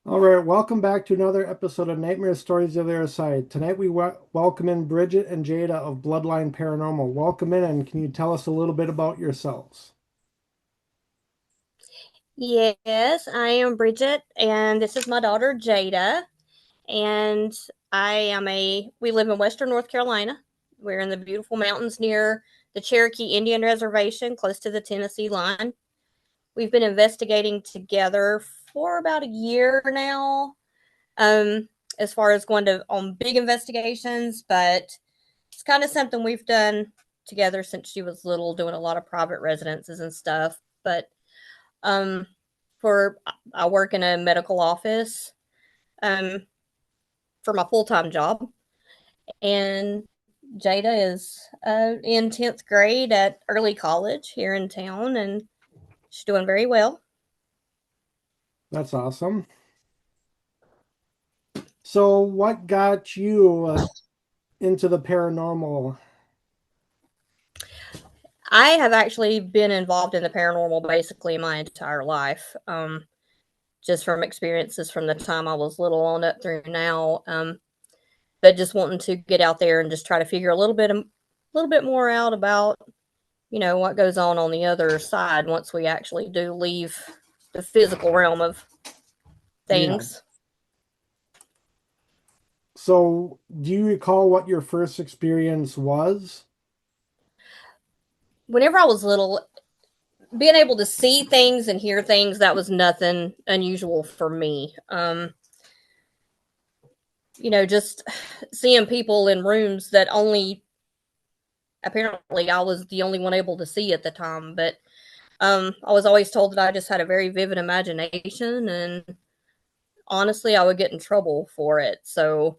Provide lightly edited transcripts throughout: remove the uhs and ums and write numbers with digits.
All right, welcome back to another episode of Nightmare Stories of the Otherside. Tonight we welcome in Bridget and Jada of Bloodline Paranormal. Welcome in, and can you tell us a little bit about yourselves? Yes, I am Bridget, and this is my daughter Jada. And we live in Western North Carolina. We're in the beautiful mountains near the Cherokee Indian Reservation, close to the Tennessee line. We've been investigating together for about a year now, as far as going to on big investigations, but it's kind of something we've done together since she was little, doing a lot of private residences and stuff. But um, for I work in a medical office um, for my full time job, and Jada is in 10th grade at early college here in town, and she's doing very well. That's awesome. So, what got you into the paranormal? I have actually been involved in the paranormal basically my entire life, just from experiences from the time I was little on up through now. But just wanting to get out there and just try to figure a little bit more out about what goes on the other side once we actually do leave the physical realm of Yeah. things. So, do you recall what your first experience was? Whenever I was little, being able to see things and hear things, that was nothing unusual for me. Just seeing people in rooms that only apparently I was the only one able to see at the time, but I was always told that I just had a very vivid imagination, and honestly I would get in trouble for it. So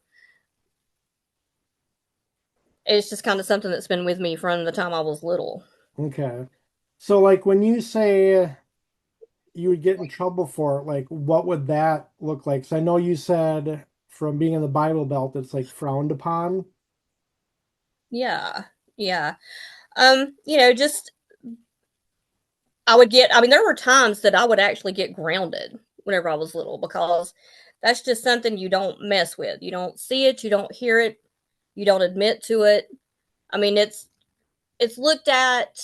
it's just kind of something that's been with me from the time I was little. Okay. So, like, when you say you would get in trouble for it, like, what would that look like? So, I know you said from being in the Bible Belt, it's like frowned upon. Yeah. Yeah. Just I mean, there were times that I would actually get grounded whenever I was little because that's just something you don't mess with. You don't see it, you don't hear it, you don't admit to it. I mean, it's looked at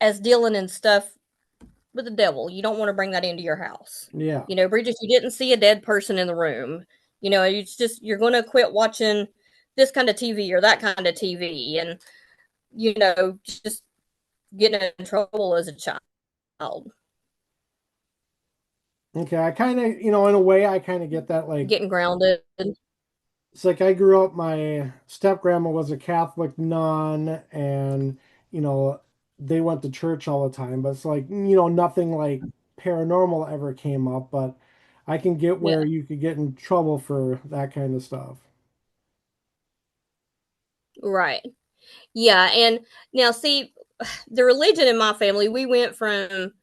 as dealing in stuff with the devil. You don't want to bring that into your house. Yeah. Bridget, you didn't see a dead person in the room. It's just you're going to quit watching this kind of TV or that kind of TV, and just getting in trouble as a child, Okay, I kind of, in a way, I kind of get that. Like, getting grounded. it's like I grew up, my step grandma was a Catholic nun, and, you know, they went to church all the time, but it's like, nothing like paranormal ever came up, but I can get Yeah, where you could get in trouble for that kind of stuff. right. Yeah, and now see, the religion in my family, we went from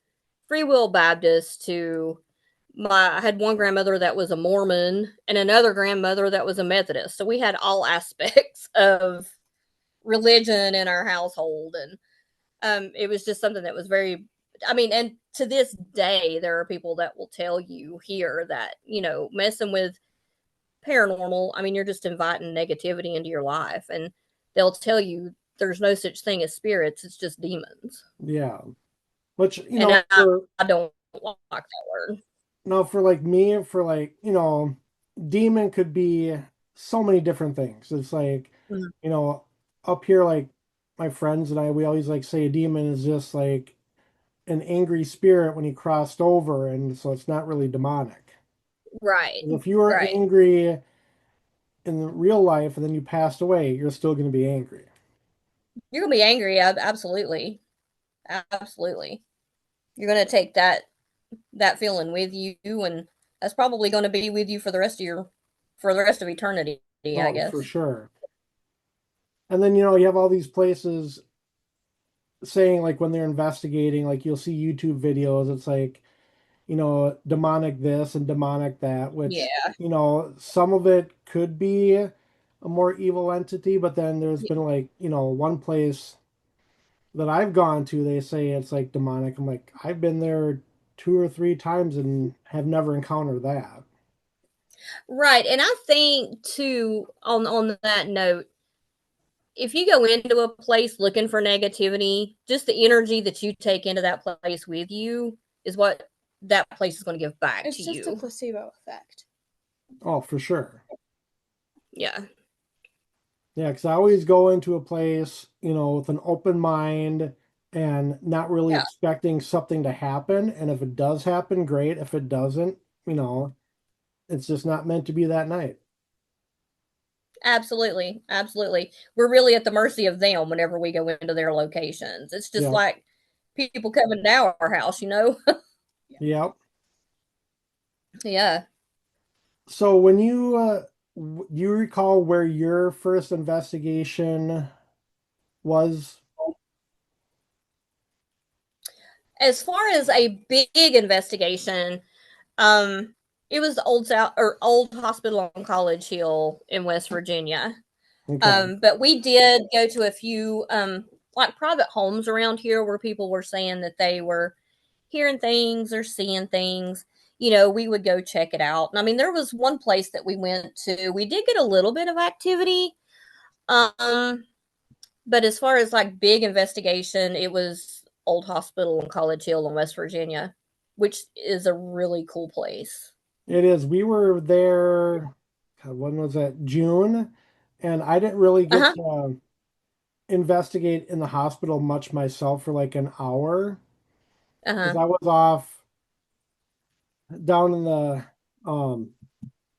Free Will Baptist to I had one grandmother that was a Mormon and another grandmother that was a Methodist. So we had all aspects of religion in our household, and it was just something that was very. I mean, and to this day, there are people that will tell you here that messing with paranormal. I mean, you're just inviting negativity into your life, and they'll tell you there's no such thing as spirits; it's just demons. Yeah. Which, And I don't like that word. for like me, for like, demon could be so many different things. It's like, Mhm. you know, up here, like my friends and I, we always like say a demon is just like an angry spirit when he crossed over, and so it's not really demonic. Right, If you were right. angry in real life and then you passed away, you're still going to be angry. You're gonna be angry. Absolutely, absolutely. You're gonna take that feeling with you, and that's probably going to be with you for the rest of eternity, I Oh, for guess. sure. And then, you have all these places saying, like, when they're investigating, like, you'll see YouTube videos, it's like, demonic this and demonic that, which, Yeah. some of it could be a more evil entity, but then there's been, like, one place that I've gone to, they say it's like demonic. I'm like, I've been there two or three times and have never encountered that. Right. And I think too on that note, if you go into a place looking for negativity, just the energy that you take into that place with you is what that place is going to give back It's to just a you. placebo effect. Oh, for sure. Yeah. Yeah, because I always go into a place, with an open mind and not really Yeah. expecting something to happen. And if it does happen, great. If it doesn't, it's just not meant to be that night. Absolutely. Absolutely. We're really at the mercy of them whenever we go into their locations. It's just Yeah. like people coming to our house, you know? Yep. Yeah. So when you recall where your first investigation was? As far as a big investigation, um, it was the old hospital on College Hill in West Virginia. Okay. But we did go to a few like private homes around here where people were saying that they were hearing things or seeing things. We would go check it out. And I mean, there was one place that we went to. We did get a little bit of activity. Um, but as far as like big investigation, it was Old Hospital in College Hill in West Virginia, which is a really cool place. It is. We were there, God, when was that? June. And I didn't really Uh get huh. to investigate in the hospital much myself for like an hour Uh because huh. I was off down in the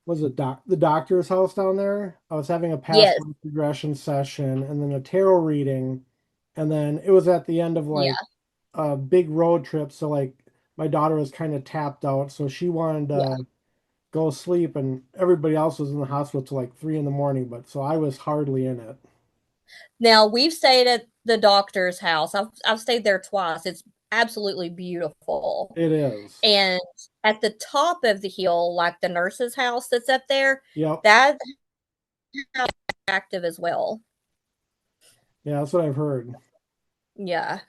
was it the doctor's house down there. I was having a past Yes. life regression session and then a tarot reading, and then it was at the end of Yeah. like a big road trip. So like my daughter was kind of tapped out, so she wanted Yeah. to go sleep, and everybody else was in the hospital till like 3 in the morning. But so I was hardly in it. Now we've stayed at the doctor's house. I've stayed there twice. It's absolutely beautiful. It is. And at the top of the hill, like the nurse's house that's up there, Yep. that house is active as well. Yeah, that's what I've heard. Yeah.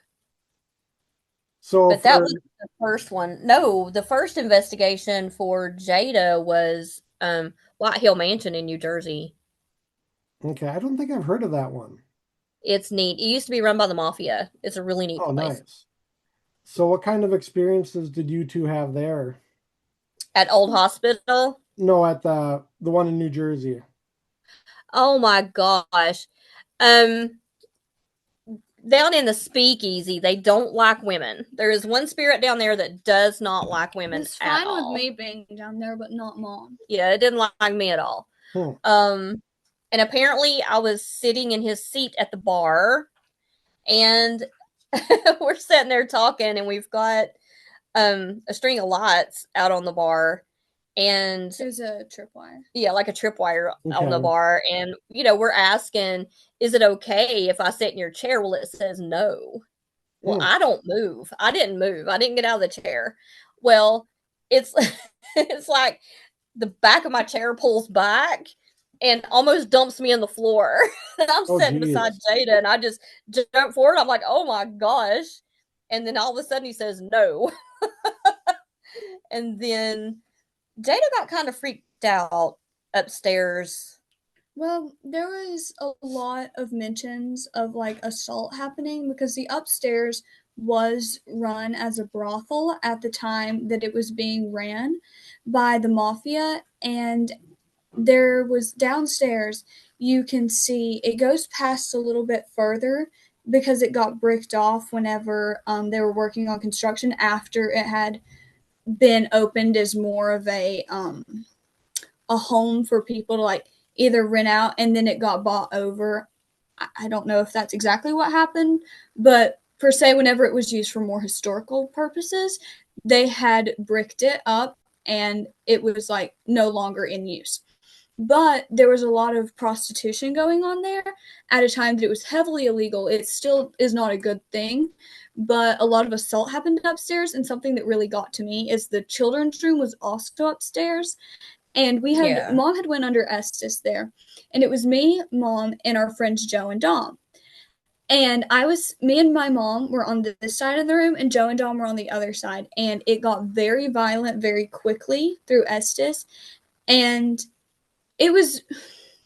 So But that was for the first one. No, the first investigation for Jada was White Hill Mansion in New Jersey. Okay, I don't think I've heard of that one. It's neat. It used to be run by the mafia. It's a really neat Oh, place. nice. So what kind of experiences did you two have there? At Old Hospital. No, at the one in New Jersey. Oh my gosh. Um Down in the speakeasy, they don't like women. There is one spirit down there that does not like women It's at fine with all. me being down there, but not mom. Yeah, it didn't like me at all. Hmm. Um and apparently I was sitting in his seat at the bar and we're sitting there talking and we've got a string of lights out on the bar and It was a tripwire. yeah, like a tripwire on the Okay. bar. And, we're asking, is it okay if I sit in your chair? Well, it says no. Well, Hmm. I don't move. I didn't move. I didn't get out of the chair. Well, it's it's like the back of my chair pulls back and almost dumps me on the floor. And I'm Oh, sitting beside geez. Jada and I just jump forward. I'm like, oh my gosh. And then all of a sudden he says no. And then Jada got kind of freaked out upstairs. Well, there was a lot of mentions of like assault happening because the upstairs was run as a brothel at the time that it was being ran by the mafia, and there was downstairs, you can see it goes past a little bit further because it got bricked off whenever they were working on construction after it had been opened as more of a home for people to like either rent out, and then it got bought over. I don't know if that's exactly what happened, but per se, whenever it was used for more historical purposes, they had bricked it up and it was like no longer in use. But there was a lot of prostitution going on there at a time that it was heavily illegal. It still is not a good thing, but a lot of assault happened upstairs. And something that really got to me is the children's room was also upstairs, and we had Yeah. mom had went under Estes there, and it was me, mom, and our friends Joe and Dom. And me and my mom were on this side of the room, and Joe and Dom were on the other side. And it got very violent very quickly through Estes. And it was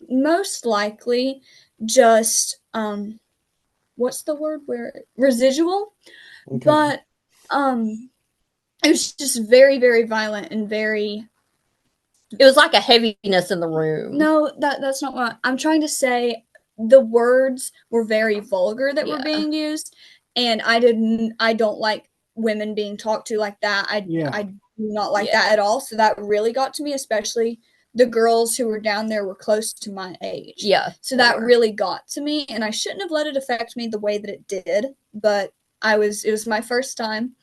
most likely just, what's the word where residual? Okay. But it was just very, very violent and very. It was like a heaviness in the room. No, that's not what I'm trying to say. The words were very vulgar that were Yeah. being used, and I don't like women being talked to like that. I Yeah. do not like Yeah. that at all. So that really got to me, especially the girls who were down there were close to my age. Yeah. So that really got to me, and I shouldn't have let it affect me the way that it did, but it was my first time,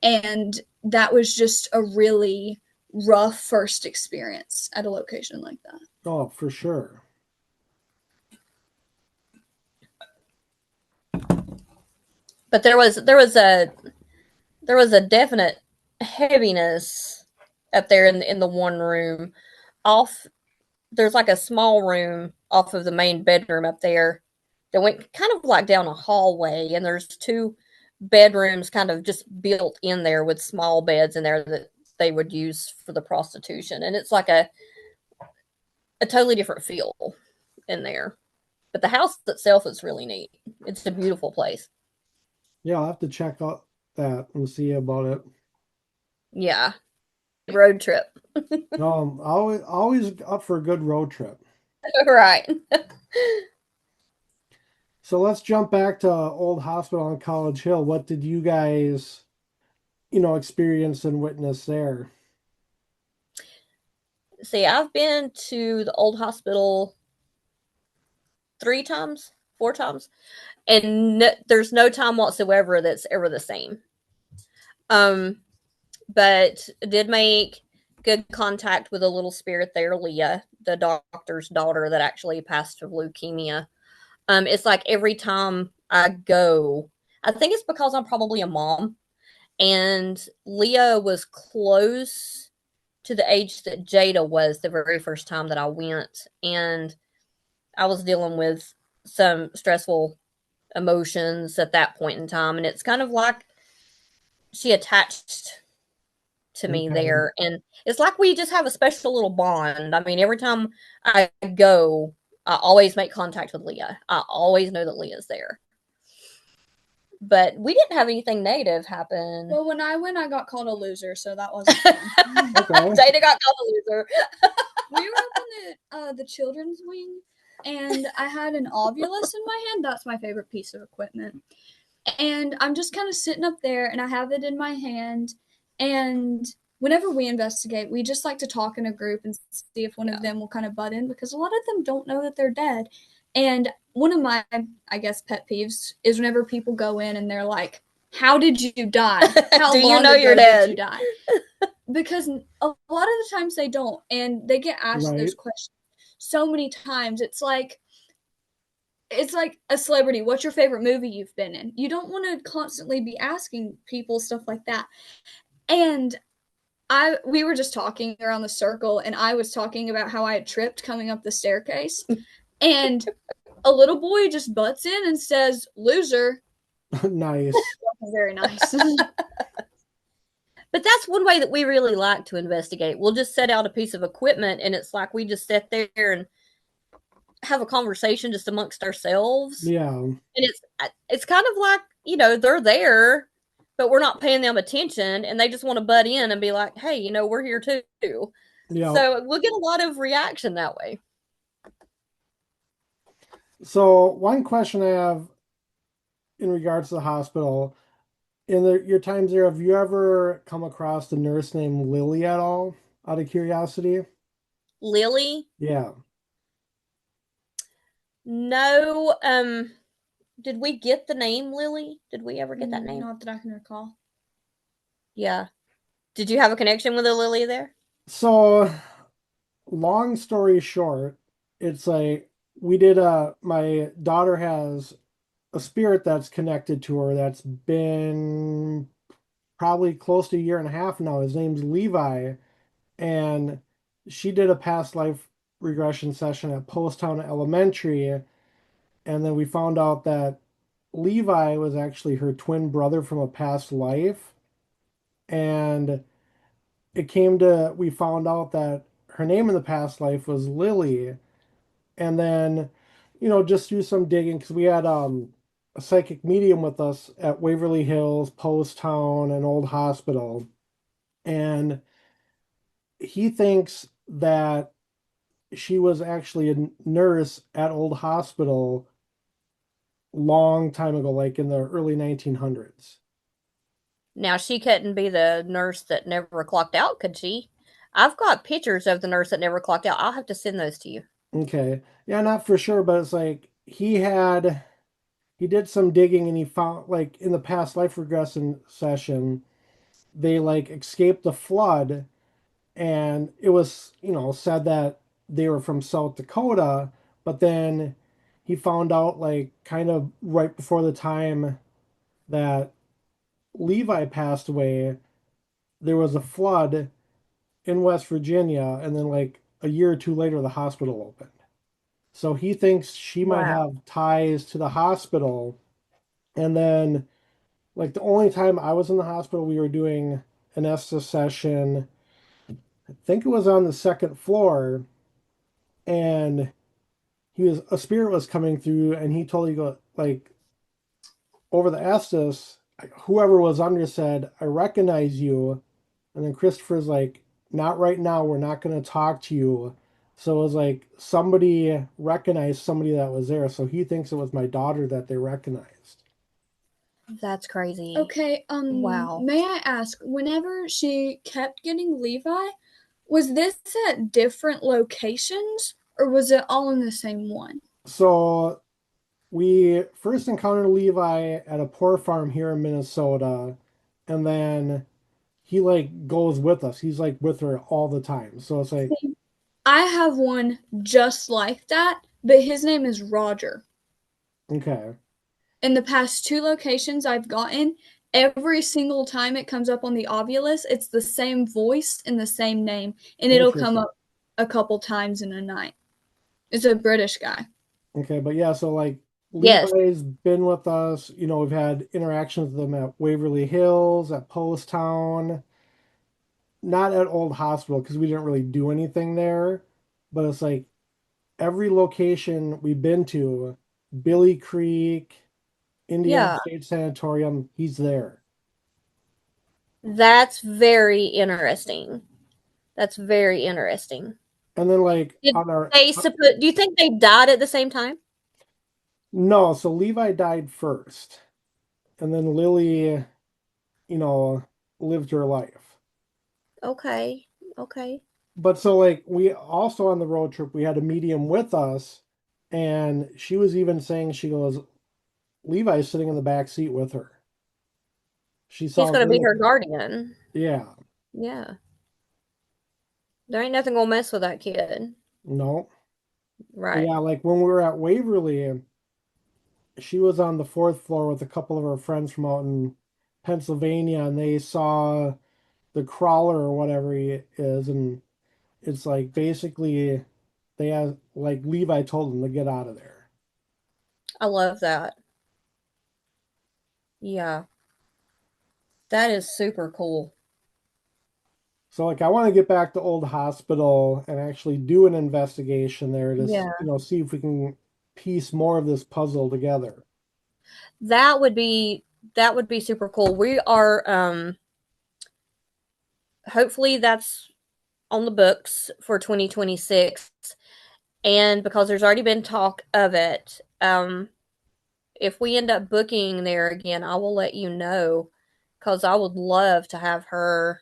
and that was just a really rough first experience at a location like that. Oh, for sure. But there was a definite heaviness up there in the one room. Off There's like a small room off of the main bedroom up there that went kind of like down a hallway, and there's two bedrooms kind of just built in there with small beds in there that they would use for the prostitution, and it's like a totally different feel in there. But the house itself is really neat. It's a beautiful place. Yeah, I'll have to check out that and see about it. Yeah, road trip. Always up for a good road trip. Right. So let's jump back to Old Hospital on College Hill. What did you guys, experience and witness there? See, I've been to the old hospital 3 times, 4 times, and there's no time whatsoever that's ever the same. Um, but did make good contact with a little spirit there, Leah, the doctor's daughter that actually passed of leukemia. It's like every time I go, I think it's because I'm probably a mom, and Leah was close to the age that Jada was the very first time that I went, and I was dealing with some stressful emotions at that point in time, and it's kind of like she attached to me Okay. there, and it's like we just have a special little bond. I mean, every time I go, I always make contact with Leah. I always know that Leah's there. But we didn't have anything negative happen. Well, when I went, I got called a loser, so that wasn't fun. Okay. Jada got called a loser. We were up in the children's wing, and I had an ovulus in my hand. That's my favorite piece of equipment. And I'm just kind of sitting up there, and I have it in my hand. And whenever we investigate, we just like to talk in a group and see if one of them will kind of butt in, because a lot of them don't know that they're dead. And one of my, I guess, pet peeves is whenever people go in and they're like, "How did you die? How Do you long know ago you're did dead? you die?" Because a lot of the times they don't, and they get asked Right. those questions so many times. It's like a celebrity. What's your favorite movie you've been in? You don't want to constantly be asking people stuff like that. And we were just talking around the circle, and I was talking about how I had tripped coming up the staircase, and a little boy just butts in and says, "Loser." Nice. That was very nice. But that's one way that we really like to investigate. We'll just set out a piece of equipment, and it's like we just sit there and have a conversation just amongst ourselves. Yeah. And it's kind of like, they're there, but we're not paying them attention, and they just want to butt in and be like, "Hey, we're here too." Yeah. So we'll get a lot of reaction that way. So one question I have in regards to the hospital, your times there, have you ever come across a nurse named Lily at all? Out of curiosity? Lily? Yeah. No. Did we get the name Lily? Did we ever get that name? Not that I can recall. Yeah. Did you have a connection with a Lily there? So long story short, it's like my daughter has a spirit that's connected to her that's been probably close to a year and a half now. His name's Levi, and she did a past life regression session at Post Town Elementary, and then we found out that Levi was actually her twin brother from a past life. And we found out that her name in the past life was Lily. And then, just do some digging because we had a psychic medium with us at Waverly Hills, Post Town, and Old Hospital. And he thinks that she was actually a nurse at Old Hospital long time ago, like in the early 1900s. Now, she couldn't be the nurse that never clocked out, could she? I've got pictures of the nurse that never clocked out. I'll have to send those to you. Okay. Yeah, not for sure, but it's like he did some digging and he found like in the past life regression session, they like escaped the flood and it was, said that they were from South Dakota, but then he found out like kind of right before the time that Levi passed away, there was a flood in West Virginia, and then like a year or two later, the hospital opened. So he thinks she might Wow. have ties to the hospital. And then, like, the only time I was in the hospital, we were doing an Estes session. I think it was on the second floor, and a spirit was coming through, and he totally go like over the Estes. Whoever was under said, "I recognize you," and then Christopher's like, "Not right now. We're not going to talk to you." So it was like somebody recognized somebody that was there. So he thinks it was my daughter that they recognized. That's crazy. Okay, Wow. may I ask, whenever she kept getting Levi, was this at different locations or was it all in the same one? So we first encountered Levi at a poor farm here in Minnesota, and then he like goes with us. He's like with her all the time. So it's like, See, I have one just like that, but his name is Roger. okay, In the past two locations I've gotten, every single time it comes up on the Ovilus, it's the same voice and the same name, and it'll come interesting. up a couple times in a night. It's a British guy. Okay, but yeah, so like Yes. Levi's been with us. We've had interactions with them at Waverly Hills, at Post Town, not at Old Hospital because we didn't really do anything there. But it's like every location we've been to, Billy Creek, Indiana Yeah. State Sanatorium, he's there. That's very interesting. That's very interesting. And then like Did on our they suppose? Do you think they died at the same time? no, so Levi died first, and then Lily, you know, lived her life. Okay. Okay. But so like we also on the road trip we had a medium with us, and she was even saying she goes, Levi's sitting in the back seat with her. She He's saw going to be her Lily. guardian. Yeah, Yeah. There ain't nothing going to mess with that kid. no. But Right. yeah, like when we were at Waverly, she was on the fourth floor with a couple of her friends from out in Pennsylvania, and they saw the crawler or whatever he is, and it's like basically they have like Levi told them to get out of there. I love that. Yeah. That is super cool. So like I want to get back to Old Hospital and actually do an investigation there to Yeah. see if we can piece more of this puzzle together. That would be super cool. We are hopefully that's on the books for 2026, and because there's already been talk of it, if we end up booking there again, I will let you know because I would love to have her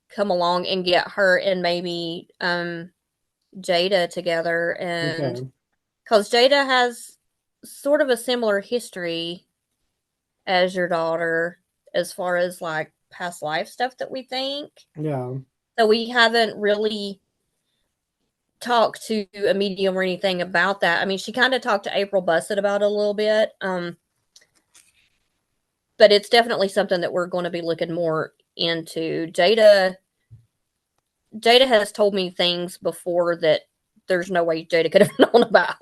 come along and get her and maybe Jada together, and Okay. because Jada has sort of a similar history as your daughter as far as like past life stuff that we think. Yeah. So we haven't really talked to a medium or anything about that. I mean, she kind of talked to April Bussett about it a little bit, but it's definitely something that we're going to be looking more into. Jada has told me things before that there's no way Jada could have known about.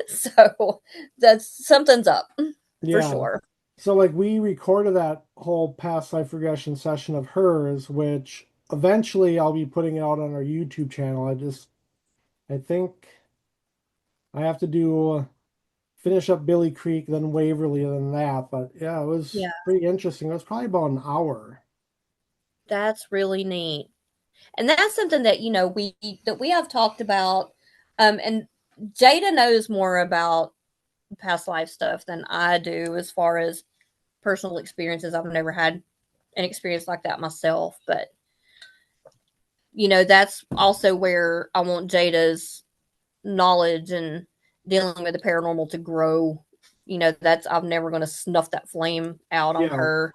So that's something's up for Yeah. sure. So like we recorded that whole past life regression session of hers, which eventually I'll be putting it out on our YouTube channel. I think I have to do finish up Billy Creek, then Waverly, then that. But yeah, it was Yeah, pretty interesting. It was probably about an hour. that's really neat. And that's something that, we have talked about. And Jada knows more about past life stuff than I do as far as personal experiences. I've never had an experience like that myself, but that's also where I want Jada's knowledge and dealing with the paranormal to grow. That's I'm never going to snuff that flame out on Yeah. her,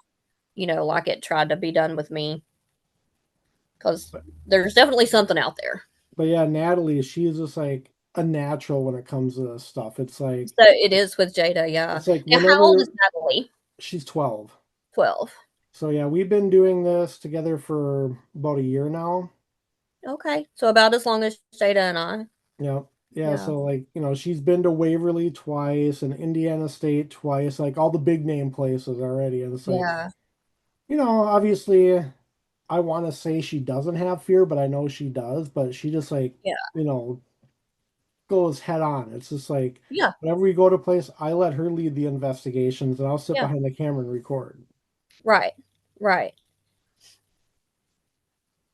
like it tried to be done with me, because there's definitely something out there. But yeah, Natalie, she's just like a natural when it comes to this stuff. So it is with Jada, yeah. It's like Now, how old is whenever Natalie? she's 12. 12. So yeah, we've been doing this together for about a year now. Okay. So about as long as Jada and I. Yeah. Yeah, Yeah. so like, she's been to Waverly twice and Indiana State twice, like all the big name places already. And it's like, Yeah. obviously I want to say she doesn't have fear, but I know she does, but she just like, Yeah. you know, goes head on. It's just like Yeah. whenever we go to a place, I let her lead the investigations and I'll sit Yeah. behind the camera and record. Right. Right.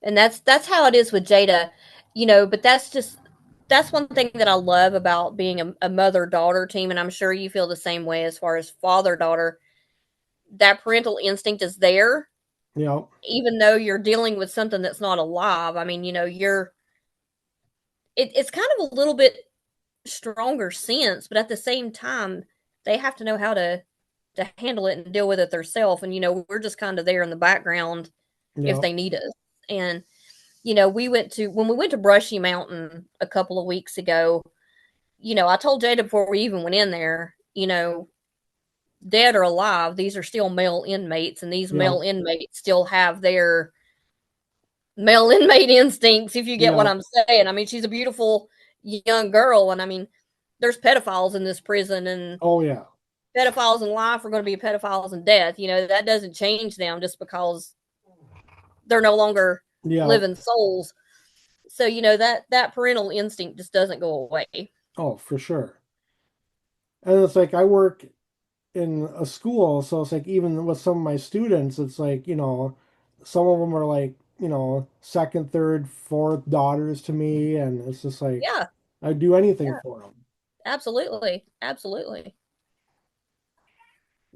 And that's how it is with Jada, but that's one thing that I love about being a mother daughter team, and I'm sure you feel the same way as far as father daughter. That parental instinct is there, You know, even though you're dealing with something that's not alive. I mean, it's kind of a little bit stronger sense, but at the same time, they have to know how to handle it and deal with it themselves. And we're just kind of there in the background you if know, they need us. And when we went to Brushy Mountain a couple of weeks ago, I told Jada before we even went in there, dead or alive, these are still male inmates, and these you know, male inmates still have their male inmate instincts, if you you get what know, I'm saying. I mean, she's a beautiful young girl, and I mean, there's pedophiles in this prison, and oh yeah, pedophiles in life are going to be pedophiles in death. That doesn't change them just because they're no longer yeah, living souls. So that parental instinct just doesn't go away. oh for sure. And it's like I work in a school, so it's like even with some of my students, it's like, some of them are like, second, third, fourth daughters to me, and it's just like Yeah, I'd do anything yeah, for them. absolutely, absolutely.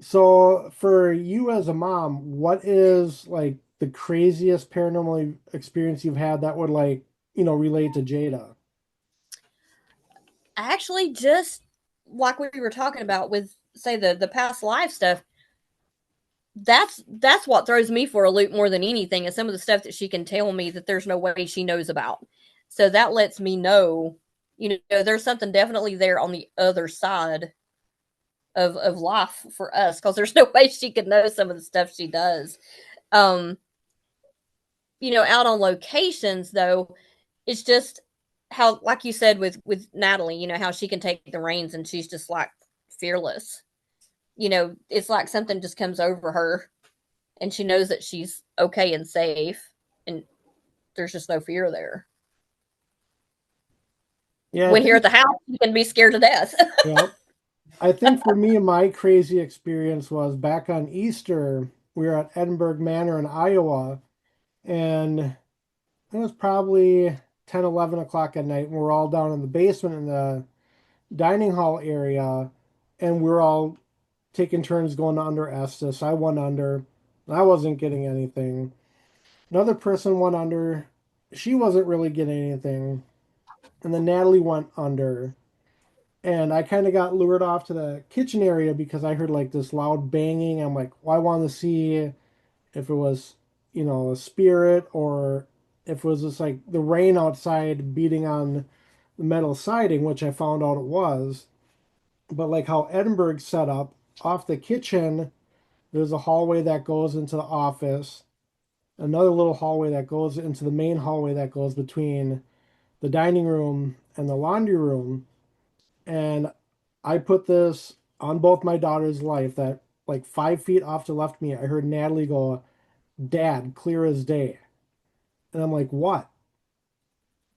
So for you as a mom, what is like the craziest paranormal experience you've had that would like, relate to Jada? Actually, just like we were talking about with, say, the past life stuff, that's what throws me for a loop more than anything is some of the stuff that she can tell me that there's no way she knows about. So that lets me know, there's something definitely there on the other side of life for us, because there's no way she could know some of the stuff she does. Um, out on locations though, it's just how, like you said with Natalie, how she can take the reins and she's just like fearless. It's like something just comes over her and she knows that she's okay and safe, and there's just no fear there. Yeah, I When here at think, the house, you can be scared to death. yeah, I think for me, my crazy experience was back on Easter. We were at Edinburgh Manor in Iowa, and it was probably 10, 11 o'clock at night, and we're all down in the basement in the dining hall area, and we're all taking turns going under Estes. I went under. I wasn't getting anything. Another person went under. She wasn't really getting anything. And then Natalie went under. And I kind of got lured off to the kitchen area because I heard like this loud banging. I'm like, well, I want to see if it was, a spirit or if it was just like the rain outside beating on the metal siding, which I found out it was. But like how Edinburgh's set up, off the kitchen, there's a hallway that goes into the office, another little hallway that goes into the main hallway that goes between the dining room and the laundry room. And I put this on both my daughter's life that like 5 feet off to left me, I heard Natalie go, Dad, clear as day. And I'm like, what?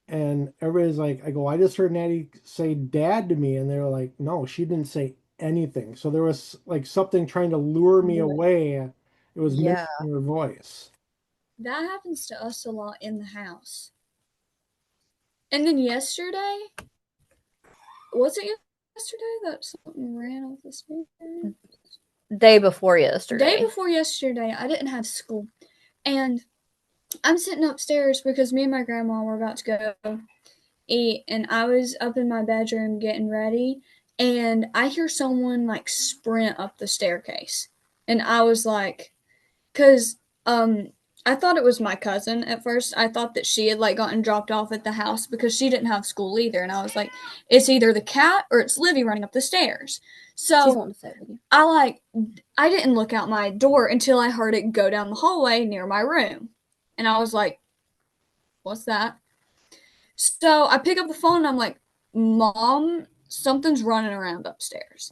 And everybody's like, I go, I just heard Natty say dad to me. And they were like, no, she didn't say anything. So there was like something trying to lure me away. It was Yeah. mimicking her voice. That happens to us a lot in the house. And then yesterday, was it yesterday that something ran off the stairs? Day before yesterday. Day before yesterday, I didn't have school. And I'm sitting upstairs because me and my grandma were about to go eat, and I was up in my bedroom getting ready, and I hear someone like sprint up the staircase. And I was like, because I thought it was my cousin at first. I thought that she had like gotten dropped off at the house because she didn't have school either. And I was like, it's either the cat or it's Livy running up the stairs. She's So wanting to say it with you. I didn't look out my door until I heard it go down the hallway near my room. And I was like, what's that? So I pick up the phone and I'm like, Mom, something's running around upstairs.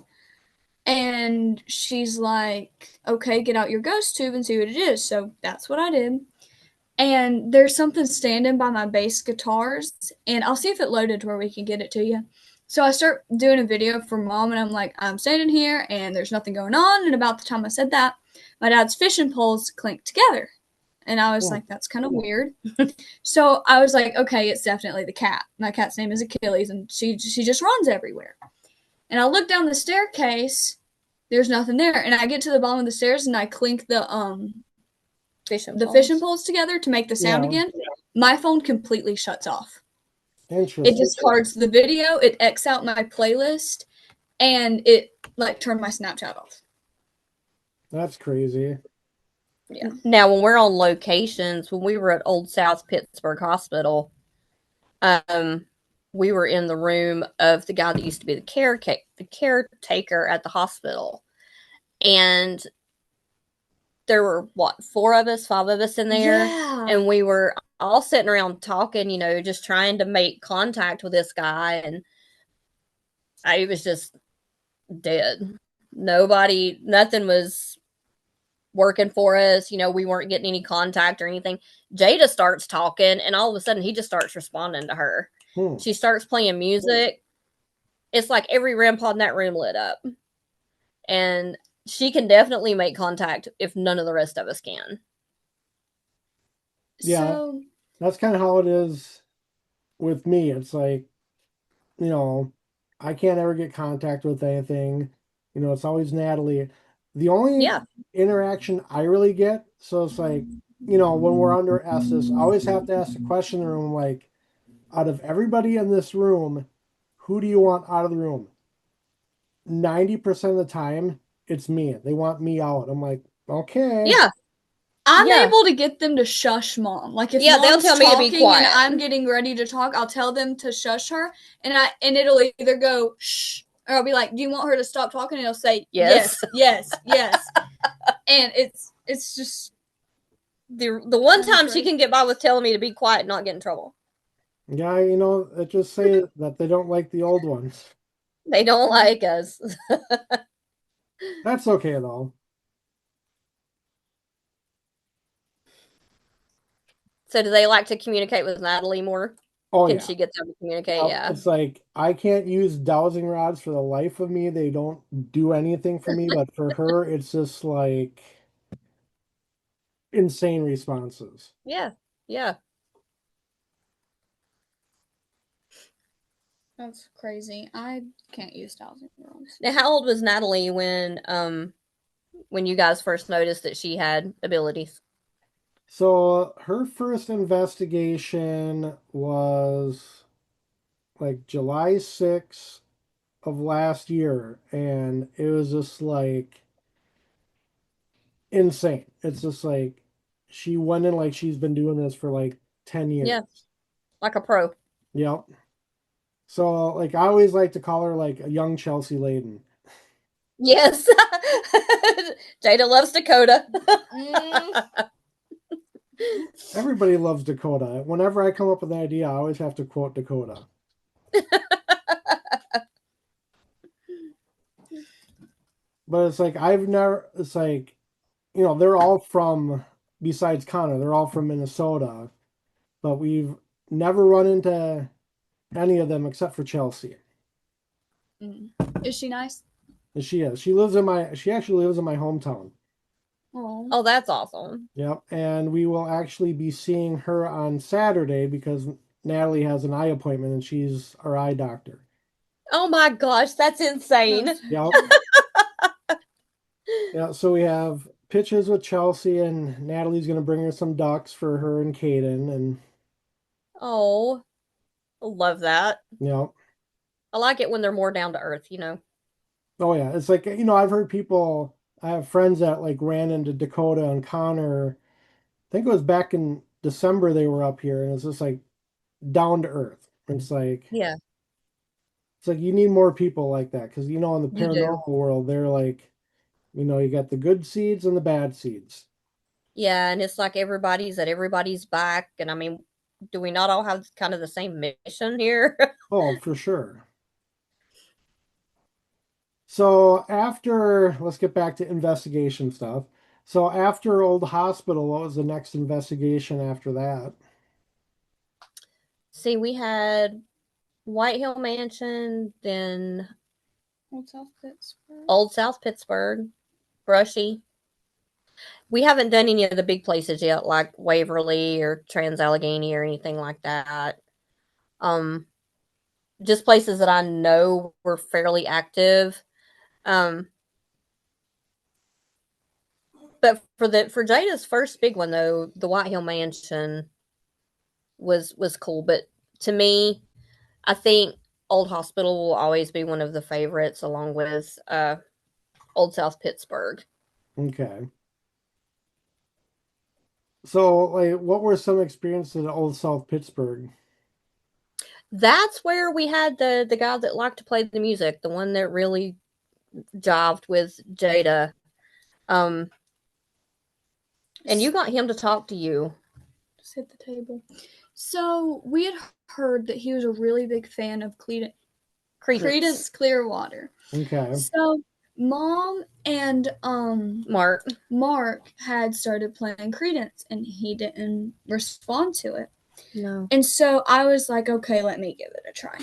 And she's like, okay, get out your ghost tube and see what it is. So that's what I did. And there's something standing by my bass guitars, and I'll see if it loaded to where we can get it to you. So I start doing a video for Mom, and I'm like, I'm standing here, and there's nothing going on. And about the time I said that, my dad's fishing poles clinked together. And I was Oh, like, that's kind of weird. So I was like, okay, it's definitely the cat. My cat's name is Achilles, and she just runs everywhere. And I look down the staircase, there's nothing there. And I get to the bottom of the stairs, and I clink fishing poles together to make the sound yeah, again. My phone completely shuts off. It interesting. discards the video, it X out my playlist, and it like turned my Snapchat off. That's crazy. Yeah. Now, when we're on locations, when we were at Old South Pittsburgh Hospital, we were in the room of the guy that used to be the caretaker at the hospital, and there were what, 4 of us, 5 of us in there, Yeah. and we were all sitting around talking, just trying to make contact with this guy, and I was just dead. Nothing was working for us. We weren't getting any contact or anything. Jada starts talking, and all of a sudden he just starts responding to her. She starts playing music. It's like every REM pod in that room lit up. And she can definitely make contact if none of the rest of us can. Yeah, So that's kind of how it is with me. It's like, you know, I can't ever get contact with anything. It's always Natalie. The only Yeah. interaction I really get, so it's like, when we're under Estes, I always have to ask the question in the room, like, out of everybody in this room, who do you want out of the room? 90% of the time, it's me. They want me out. I'm like, okay. Yeah. I'm Yeah. able to get them to shush Mom. Like if Yeah, they'll Mom's tell me to be talking and quiet. I'm getting ready to talk, I'll tell them to shush her, and it'll either go shh, or I'll be like, "Do you want her to stop talking?" And it'll say Yes. yes, and it's just The one time she crazy. can get by with telling me to be quiet and not get in trouble. Yeah, it just say that they don't like the old ones. They don't like us. That's okay though. So do they like to communicate with Natalie more? Oh Can yeah. she get them to communicate? Yeah. It's like I can't use dowsing rods for the life of me. They don't do anything for me, but for her, it's just like insane responses. Yeah. Yeah. That's crazy. I can't use dowsing rods. Now, how old was Natalie when you guys first noticed that she had abilities? So her first investigation was like July 6th of last year, and it was just like insane. It's just like she went in like she's been doing this for like 10 years. Yeah. Like a pro. Yep. So like I always like to call her like a young Chelsea Layden. Yes. Jada loves Dakota. Everybody loves Dakota. Whenever I come up with an idea, I always have to quote Dakota. but it's like I've never. It's like they're all from besides Connor, they're all from Minnesota, but we've never run into any of them except for Chelsea. Mm. Is she nice? And she is. She actually lives in my hometown. Oh. Oh, that's awesome. Yep. And we will actually be seeing her on Saturday because Natalie has an eye appointment and she's our eye doctor. Oh my gosh, that's insane. Yep. Yeah, so we have pitches with Chelsea and Natalie's gonna bring her some ducks for her and Caden and Oh, I love that. yep. I like it when they're more down to earth, you know. Oh yeah. It's like I've heard people I have friends that like ran into Dakota and Connor. I think it was back in December they were up here and it's just like down to earth. Yeah, It's like you need more people like that because in the you do. paranormal world they're like, you got the good seeds and the bad seeds. Yeah, and it's like everybody's at everybody's back. And I mean, do we not all have kind of the same mission here? Oh, for sure. So after, let's get back to investigation stuff. So after Old Hospital, what was the next investigation after that? See, we had White Hill Mansion, then Old South Pittsburgh. Old South Pittsburgh, Brushy. We haven't done any of the big places yet, like Waverly or Trans Allegheny or anything like that. Um, just places that I know were fairly active. Um, but for Jada's first big one though, the White Hill Mansion was cool. But to me, I think Old Hospital will always be one of the favorites, along with Old South Pittsburgh. Okay. So, like, what were some experiences at Old South Pittsburgh? That's where we had the guy that liked to play the music, the one that really jived with Jada. Um, and you got him to talk to you. Just hit the table. So we had heard that he was a really big fan of Creedence Clearwater. Okay. So Mom and Mark had started playing Creedence and he didn't respond to it. No. And so I was like, okay, let me give it a try.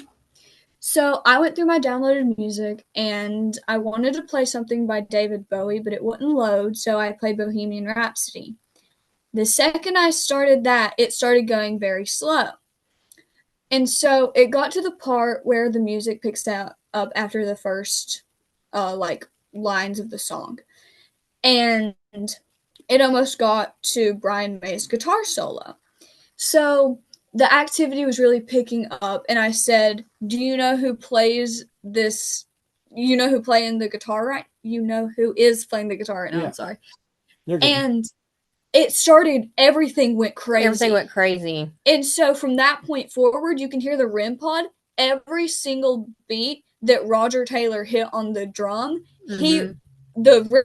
So I went through my downloaded music and I wanted to play something by David Bowie, but it wouldn't load, so I played Bohemian Rhapsody. The second I started that, it started going very slow. And so it got to the part where the music picks up after the first lines of the song. And it almost got to Brian May's guitar solo. So the activity was really picking up, and I said, do you know who plays this? You know who playing the guitar right? You know who is playing the guitar right now, Yeah. I'm sorry. You're good. And it started, everything went crazy. Everything went crazy. And so from that point forward, you can hear the REM pod. Every single beat that Roger Taylor hit on the drum, the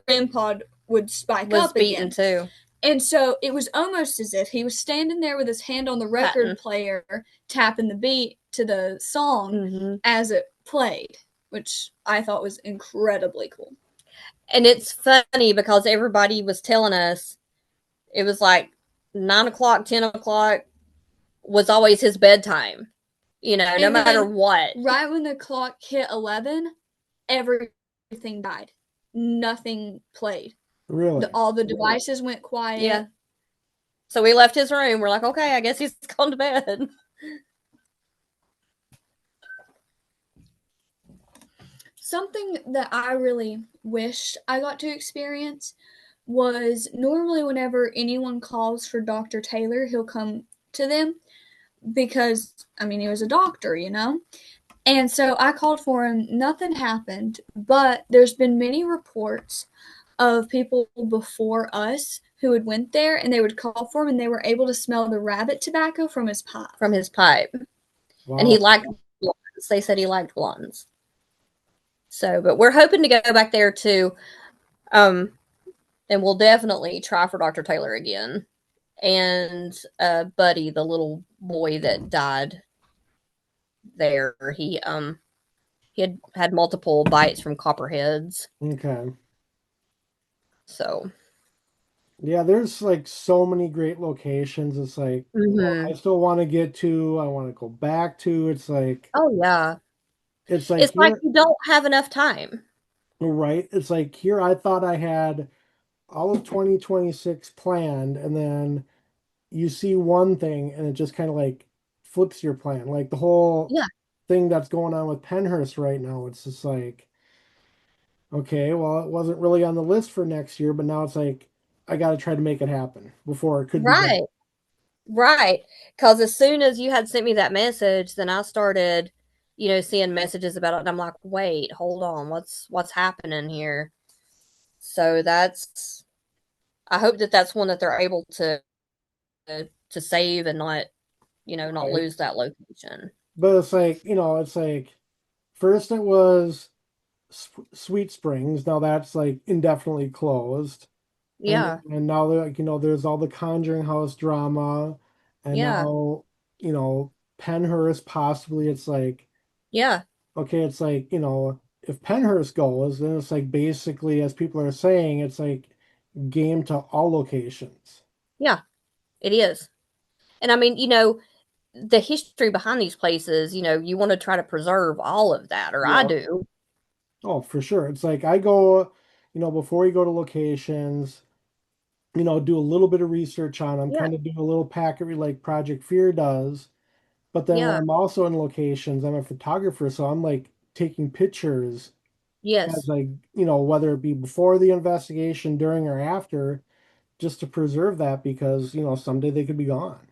REM pod would spike Was up beaten again. too. And so it was almost as if he was standing there with his hand on the record player, tapping the beat to the song as it played, which I thought was incredibly cool. And it's funny because everybody was telling us it was like 9 o'clock, 10 o'clock was always his bedtime. No And matter what. Right when the clock hit 11, everything died. Nothing played. Really? All the devices went quiet. Yeah. So we left his room. We're like, okay, I guess he's gone to bed. Something that I really wished I got to experience was normally whenever anyone calls for Dr. Taylor, he'll come to them because, he was a doctor, And so I called for him. Nothing happened, but there's been many reports of people before us who had went there and they would call for him and they were able to smell the rabbit tobacco from his pipe. Wow. And he liked blondes. They said he liked blondes. So, but we're hoping to go back there too. And we'll definitely try for Dr. Taylor again. And Buddy, the little boy that died there, he had multiple bites from copperheads. Okay. So, Yeah, there's like so many great locations. It's like, I hmm. still want to get to, I want to go back to. Oh yeah. It's like It's like here, you don't have enough time. right? It's like here, I thought I had all of 2026 planned, and then you see one thing and it just kind of like flips your plan. Like the whole Yeah. thing that's going on with Penhurst right now, it's just like, okay, well, it wasn't really on the list for next year, but now it's like, I got to try to make it happen before it could be Right. done. Right. Because as soon as you had sent me that message, then I started, seeing messages about it, and I'm like, wait, hold on, what's happening here? So that's I hope that that's one that they're able to save and not Right. lose that location. But it's like, it's like first it was Sweet Springs. Now that's like indefinitely closed. Yeah. And now like, there's all the Conjuring House drama. And Yeah. now, Penhurst possibly it's like, Yeah. okay, it's like, if Penhurst goes, then it's like basically, as people are saying, it's like game to all locations. Yeah. It is. And I mean, the history behind these places, you want to try to preserve all of that, or I Yeah. do. Oh, for sure. It's like I go, before you go to locations, do a little bit of research on them, Yeah. kind of do a little packet like Project Fear does. But then when Yeah. I'm also in locations, I'm a photographer, so I'm like taking pictures Yes. as like, whether it be before the investigation, during or after, just to preserve that because, someday they could be gone.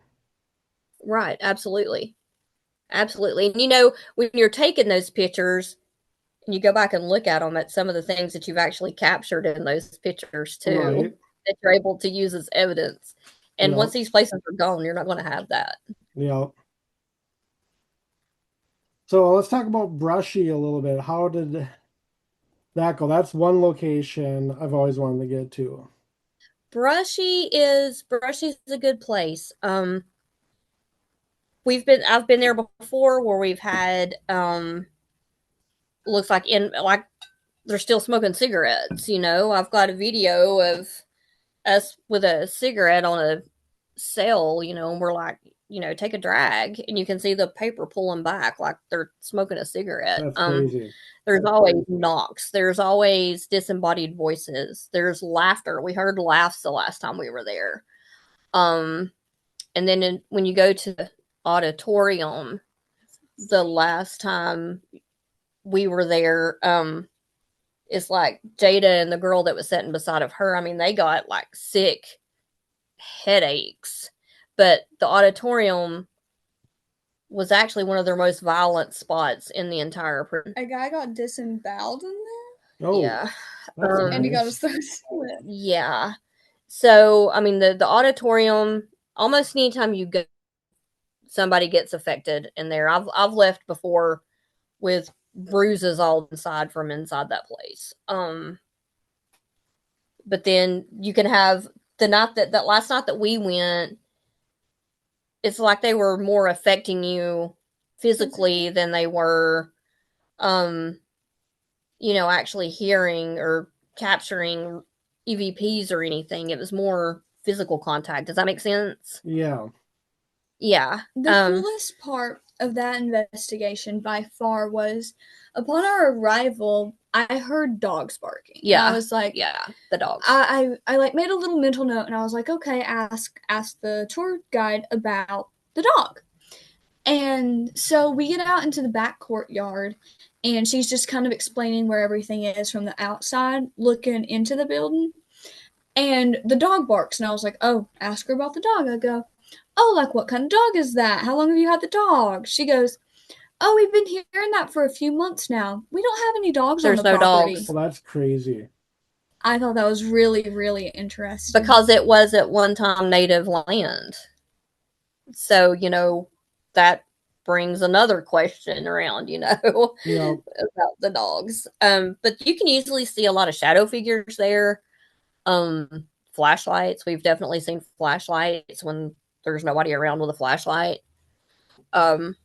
Right. Absolutely. Absolutely. And when you're taking those pictures and you go back and look at them at some of the things that you've actually captured in those pictures Right. too, that you're able to use as evidence. And Yeah. once these places are gone, you're not going to have that. Yeah. So let's talk about Brushy a little bit. How did that go? That's one location I've always wanted to get to. Brushy's a good place. I've been there before where we've had looks like they're still smoking cigarettes. I've got a video of us with a cigarette on a cell, and we're like, take a drag, and you can see the paper pulling back like they're smoking a cigarette. That's crazy. There's always knocks. There's always disembodied voices. There's laughter. We heard laughs the last time we were there. Um, and then when you go to the auditorium, the last time we were there, it's like Jada and the girl that was sitting beside of her. I mean, they got like sick headaches, but the auditorium was actually one of their most violent spots in the entire prison. A guy got disemboweled in there, Oh, Yeah. that's and he got his nice. throat slit. Yeah. So, I mean, the auditorium, almost anytime you go, somebody gets affected in there. I've left before with bruises all inside from inside that place. But then you can have the night that last night that we went, it's like they were more affecting you physically than they were um actually hearing or capturing EVPs or anything. It was more physical contact. Does that make sense? Yeah. Yeah. The coolest part of that investigation by far was upon our arrival, I heard dogs barking. And I Yeah. was like, Yeah. The dogs. I like made a little mental note and I was like, okay, ask the tour guide about the dog. And so we get out into the back courtyard and she's just kind of explaining where everything is from the outside, looking into the building. And the dog barks, and I was like, oh, ask her about the dog. I go, oh, like what kind of dog is that? How long have you had the dog? She goes, oh, we've been hearing that for a few months now. We don't have any dogs on There's the no property. dogs Well, that's crazy. I thought that was really, really interesting. because it was at one time native land. So, that brings another question around, Yeah. about the dogs. But you can easily see a lot of shadow figures there. Flashlights. We've definitely seen flashlights when there's nobody around with a flashlight. Um,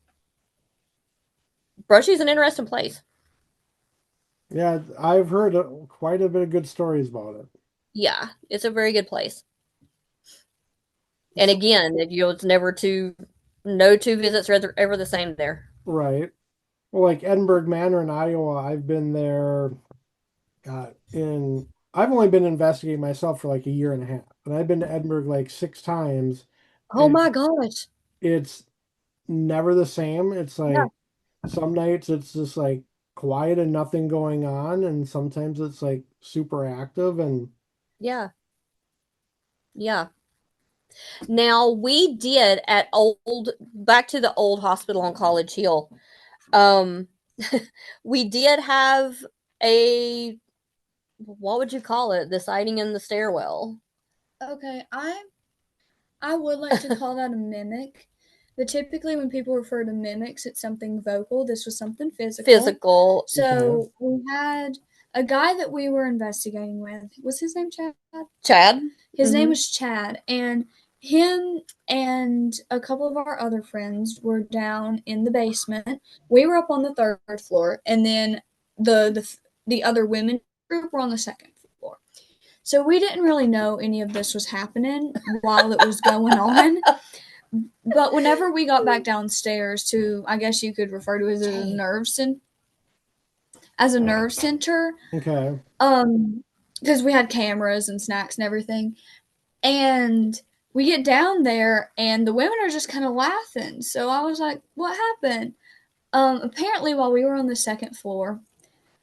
Brushy's an interesting place. Yeah, I've heard quite a bit of good stories about it. Yeah, it's a very good place. And again, it's never no two visits are ever the same there. Right. Well, like Edinburgh Manor in Iowa, I've been there I've only been investigating myself for like a year and a half, and I've been to Edinburgh like 6 times, Oh and my gosh. it's never the same. It's Yeah. like some nights it's just like quiet and nothing going on, and sometimes it's like super active and Yeah. Yeah. Now we did at back to the old hospital on College Hill. Um we did have a what would you call it? The sighting in the stairwell. Okay, I would like to call that a mimic, but typically when people refer to mimics, it's something vocal. This was something physical. Physical. okay, So we had a guy that we were investigating with. Was his name Chad? Chad. His name Mm-hmm. was Chad, and him and a couple of our other friends were down in the basement. We were up on the third floor, and then the other women group were on the second floor. So we didn't really know any of this was happening while it was going on. But whenever we got back downstairs to, I guess you could refer to it as a nerve center, okay, because we had cameras and snacks and everything, and we get down there and the women are just kind of laughing. So I was like, "What happened?" Apparently, while we were on the second floor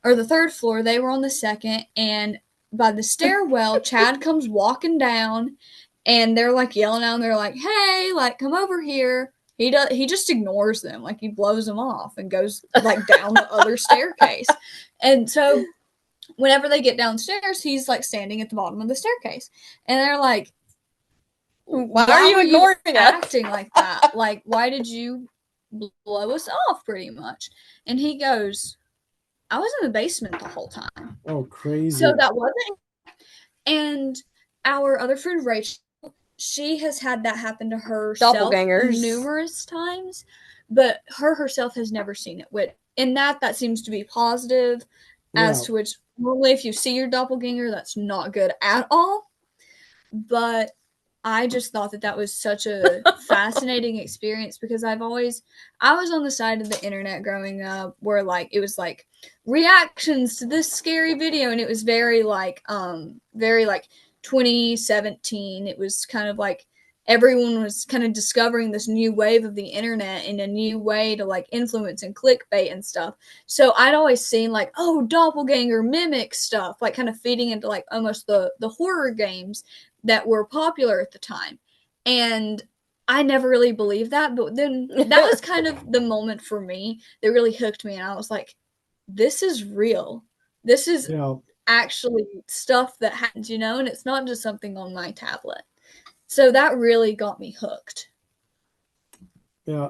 or the third floor, they were on the second, and by the stairwell, Chad comes walking down, and they're like yelling out, and they're like, "Hey, like come over here." He just ignores them, like he blows them off and goes like down the other staircase. And so whenever they get downstairs, he's like standing at the bottom of the staircase, and they're like, Why are you were you ignoring us? acting like that? Like, why did you blow us off pretty much? And he goes, I was in the basement the whole time. oh So crazy, that wasn't. And our other friend Rachel, she has had that happen to herself Doppelgangers. numerous times, but herself has never seen it. And that seems to be positive, as yeah, to which normally if you see your doppelganger, that's not good at all. But I just thought that was such a fascinating experience, because I was on the side of the internet growing up where like it was like reactions to this scary video, and it was very like 2017. It was kind of like everyone was kind of discovering this new wave of the internet and a new way to like influence and clickbait and stuff. So I'd always seen like, oh, doppelganger mimic stuff, like kind of feeding into like almost the horror games that were popular at the time. And I never really believed that, but then that was kind of the moment for me that really hooked me, and I was like, this is real. This is yeah, actually stuff that happens, and it's not just something on my tablet. So that really got me hooked. yeah.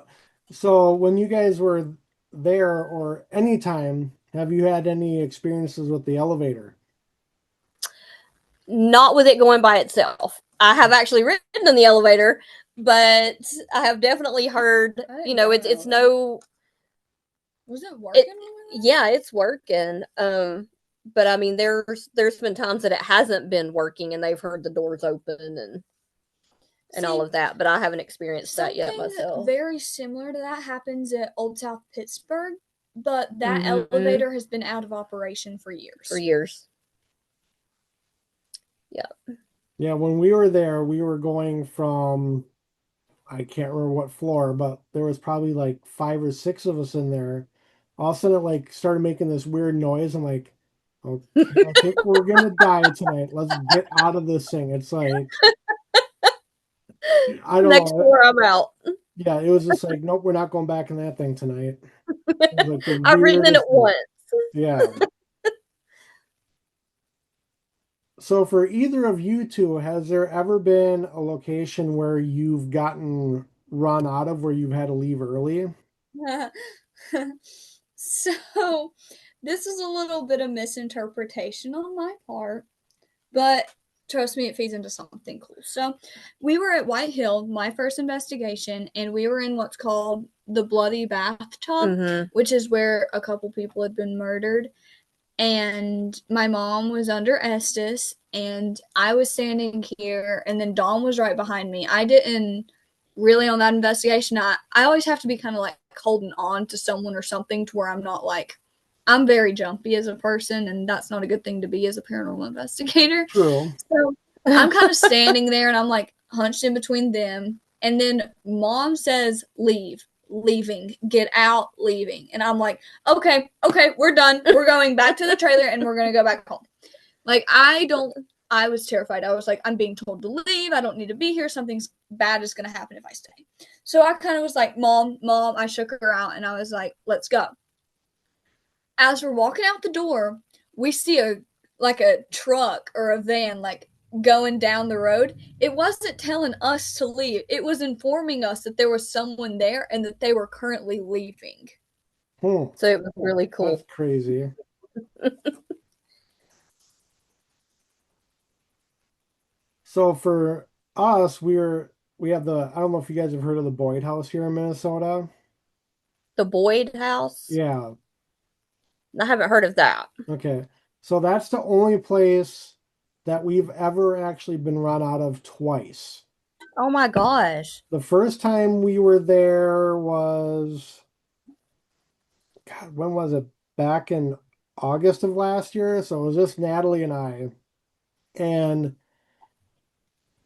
So when you guys were there or anytime, have you had any experiences with the elevator? Not with it going by itself. I have actually ridden in the elevator, but I have definitely heard, it's no. Was it working? Yeah, it's working. But I mean, there's been times that it hasn't been working, and they've heard the doors open and all of that. But I haven't experienced that yet myself. Very similar to that happens at Old South Pittsburgh, but that Mhm. elevator has been out of operation for years. For years. Yeah. Yeah, when we were there, we were going from, I can't remember what floor, but there was probably like 5 or 6 of us in there. All of a sudden, it like started making this weird noise. I'm like, okay, I think we're gonna die tonight. Let's get out of this thing. It's like, I don't Next know. floor, I'm out. Yeah, it was just like, nope, we're not going back in that thing tonight. It was like the I've ridden in it weirdest thing. once. Yeah. So for either of you two, has there ever been a location where you've gotten run out of, where you've had to leave early? So, this is a little bit of misinterpretation on my part, but trust me, it feeds into something cool. So, we were at White Hill, my first investigation, and we were in what's called the Bloody Bathtub, which is where a couple people had been murdered. And my mom was under Estes, and I was standing here, and then Dawn was right behind me. I didn't really on that investigation. I always have to be kind of like holding on to someone or something to where I'm not like I'm very jumpy as a person, and that's not a good thing to be as a paranormal investigator. True. So I'm kind of standing there, and I'm like hunched in between them, and then Mom says, "Leave." Leaving, get out, leaving. And I'm like, okay, we're done. We're going back to the trailer and we're gonna go back home. Like, I was terrified. I was like, I'm being told to leave. I don't need to be here. Something's bad is gonna happen if I stay. So I kind of was like, Mom, I shook her out and I was like, let's go. As we're walking out the door, we see a truck or a van like going down the road. It wasn't telling us to leave. It was informing us that there was someone there and that they were currently leaving. Hmm. So it was really cool. That's crazy. So for us, we have I don't know if you guys have heard of the Boyd House here in Minnesota. The Boyd House? Yeah. I haven't heard of that. Okay. So that's the only place that we've ever actually been run out of twice. Oh my gosh. The first time we were there was, God, when was it? Back in August of last year. So it was just Natalie and I. And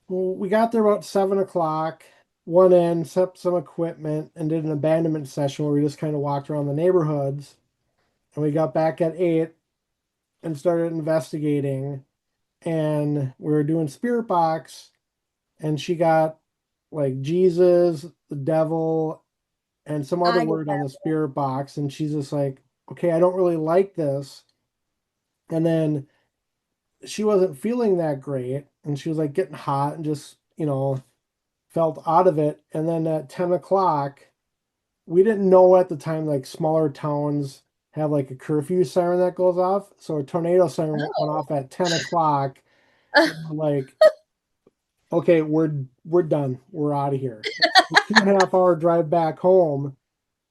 we got there about 7 o'clock, went in, set up some equipment, and did an abandonment session where we just kind of walked around the neighborhoods. And we got back at 8 and started investigating. And we were doing spirit box, and she got like Jesus, the devil, and some other I get word on that. the spirit box. And she's just like, okay, I don't really like this. And then she wasn't feeling that great. And she was like getting hot and just, felt out of it. And then at 10 o'clock, we didn't know at the time, like smaller towns have like a curfew siren that goes off. So a tornado siren went Oh. off at 10 o'clock. And we're like, okay, we're done. We're out of here. It's a 2.5 hour drive back home,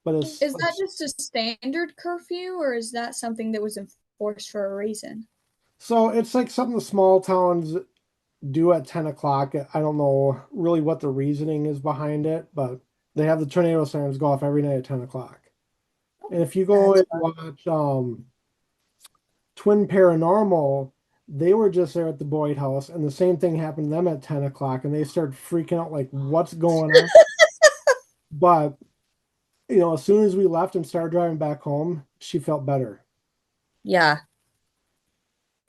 but it's Is like, that just a standard curfew, or is that something that was enforced for a reason? so it's like something the small towns do at 10 o'clock. I don't know really what the reasoning is behind it, but they have the tornado sirens go off every night at 10 o'clock. And if you go That's and watch Twin Paranormal, they were just there at the Boyd House, and the same thing happened to them at 10 o'clock, and they started freaking out like, what's going on? But, as soon as we left and started driving back home, she felt better. Yeah.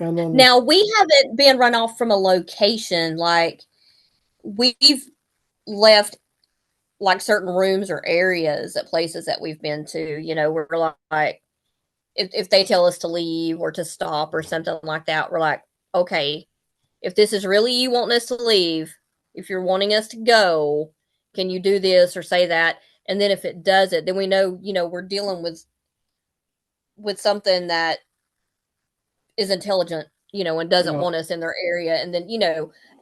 And then Now we haven't been run off from a location. Like we've left like certain rooms or areas at places that we've been to. We're like if they tell us to leave or to stop or something like that, we're like, okay, if this is really you wanting us to leave, if you're wanting us to go, can you do this or say that? And then if it does it, then we know, we're dealing with something that is intelligent, and doesn't yeah, want us in their area. And then,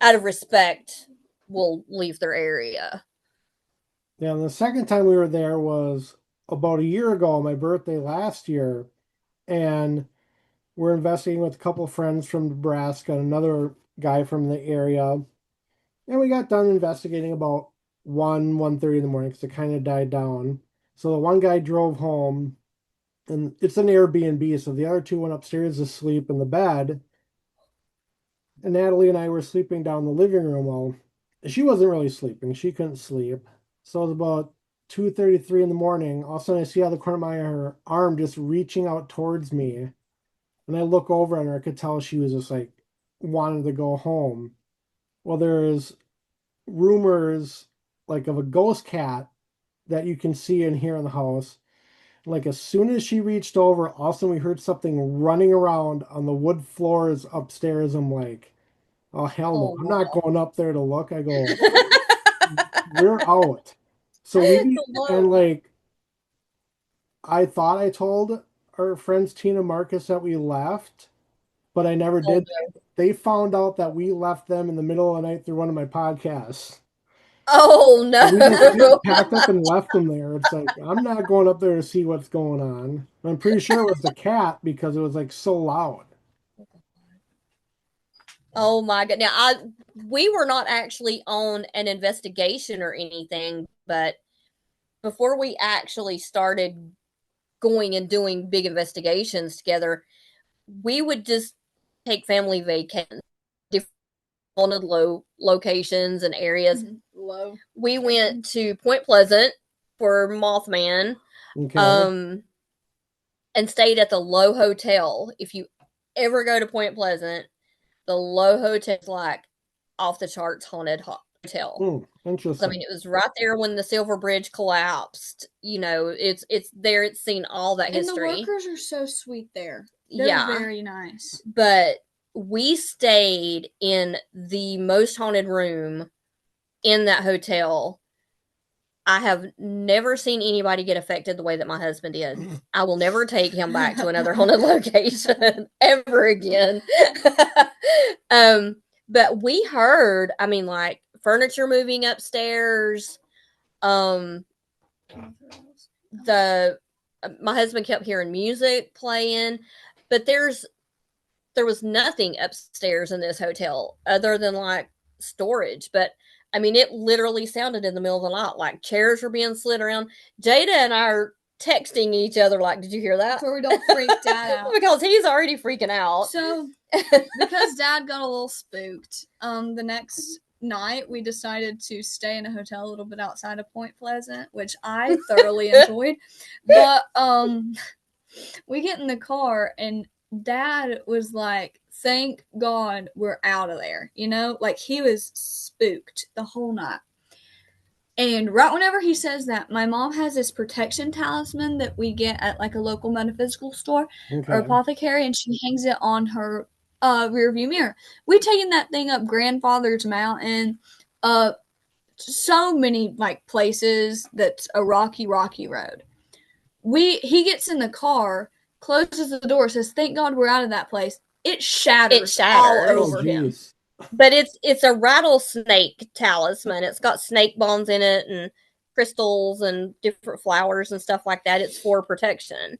out of respect, we'll leave their area. yeah, and the second time we were there was about a year ago, my birthday last year, and we're investigating with a couple of friends from Nebraska and another guy from the area. And we got done investigating about 1:30 in the morning because it kind of died down. So the one guy drove home, and it's an Airbnb, so the other two went upstairs to sleep in the bed. And Natalie and I were sleeping down in the living room. Well, she wasn't really sleeping. She couldn't sleep. So it was about 2:33 in the morning. All of a sudden I see out of the corner of her arm just reaching out towards me. And I look over at her, I could tell she was just like wanted to go home. Well, there's rumors like of a ghost cat that you can see and hear in the house. Like as soon as she reached over, all of a sudden we heard something running around on the wood floors upstairs. I'm like, oh hell no, Oh I'm not wow. going up there to look. I go, we're out. So we and like I thought I told our friends Tina Marcus that we left, but I never Oh, did. They found out that we left them in the middle of the night through one of my podcasts. oh So we just no. packed up and left them there. It's like I'm not going up there to see what's going on. I'm pretty sure it was the cat because it was like so loud. Oh my god! Now, we were not actually on an investigation or anything, but before we actually started going and doing big investigations together, we would just take family vacations, different haunted locations and areas. Low. We went to Point Pleasant for Mothman, Okay. and stayed at the Low Hotel. If you ever go to Point Pleasant, the Low Hotel is like off the charts haunted hotel. I Interesting. mean, it was right there when the Silver Bridge collapsed. It's there. It's seen all that And the history. workers are so sweet there. They're Yeah, very nice. but we stayed in the most haunted room in that hotel. I have never seen anybody get affected the way that my husband did. I will never take him back to another haunted location ever again. um, but we heard, I mean, like furniture moving upstairs. Um, the My husband kept hearing music playing, but there was nothing upstairs in this hotel other than like storage. But I mean, it literally sounded in the middle of the night, like chairs were being slid around. Jada and I are texting each other, like, "Did you hear that?" So we don't freak Dad out. Because he's already freaking out. So, because Dad got a little spooked, the next night we decided to stay in a hotel a little bit outside of Point Pleasant, which I thoroughly enjoyed. But we get in the car and Dad was like, "Thank God we're out of there," like he was spooked the whole night. And right whenever he says that, my mom has this protection talisman that we get at like a local metaphysical store or Okay. apothecary, and she hangs it on her rear view mirror. We taken that thing up Grandfather's Mountain, uh, so many like places that's a rocky, rocky road. He gets in the car, closes the door, says, "Thank God we're out of that place." It shatters all shatters. Oh, over him. geez. But it's a rattlesnake talisman. It's got snake bones in it and crystals and different flowers and stuff like that. It's for protection.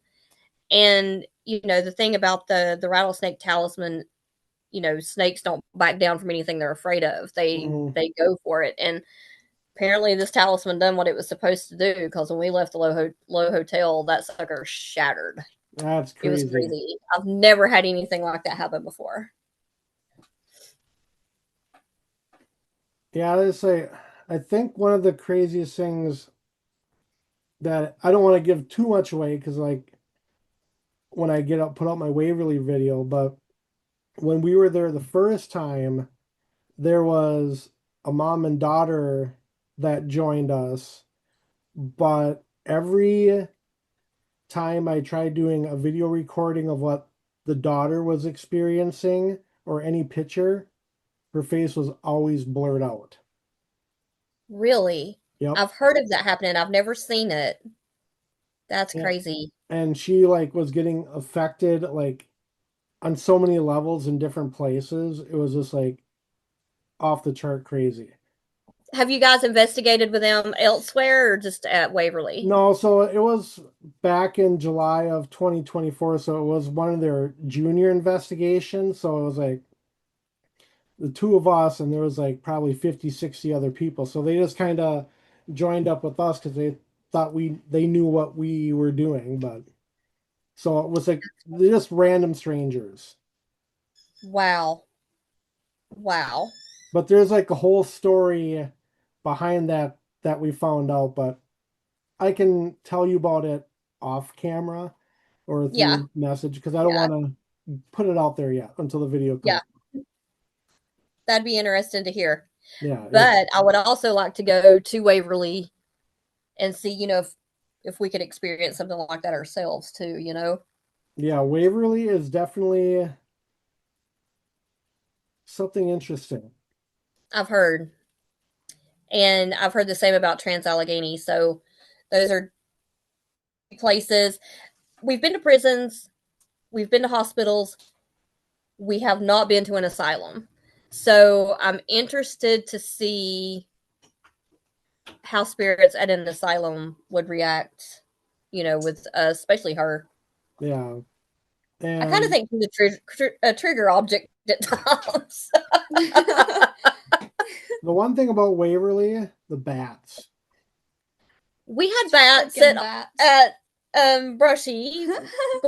And the thing about the rattlesnake talisman, snakes don't back down from anything they're afraid of. They go for it. And apparently this talisman done what it was supposed to do, because when we left the low hotel, that sucker shattered. That's It was crazy. crazy. I've never had anything like that happen before. Yeah, I think one of the craziest things that I don't want to give too much away because, like, when I put out my Waverly video, but when we were there the first time, there was a mom and daughter that joined us, but every time I tried doing a video recording of what the daughter was experiencing or any picture, her face was always blurred out. Really? Yep. I've heard of that happening. I've never seen it. That's Yeah. crazy. And she like was getting affected like on so many levels in different places. It was just like off the chart crazy. Have you guys investigated with them elsewhere or just at Waverly? No, so it was back in July of 2024. So it was one of their junior investigations. So it was like the two of us, and there was like probably 50, 60 other people. So they just kind of joined up with us because they thought they knew what we were doing. But so it was like just random strangers. Wow. Wow. But there's like a whole story behind that we found out, but I can tell you about it off camera or Yeah. through message because I don't Yeah. want to put it out there yet until the video Yeah. comes. That'd be interesting to hear. Yeah, But I would also like to go to Waverly and see, if we could experience something like that ourselves too. yeah, Waverly is definitely something interesting. I've heard. And I've heard the same about Trans Allegheny. So those are places. We've been to prisons, we've been to hospitals, we have not been to an asylum. So I'm interested to see how spirits at an asylum would react, with especially her. Yeah. I kind of And think he's a trigger object at times. the one thing about Waverly, the bats. We had bats Freaking bats. at Brushy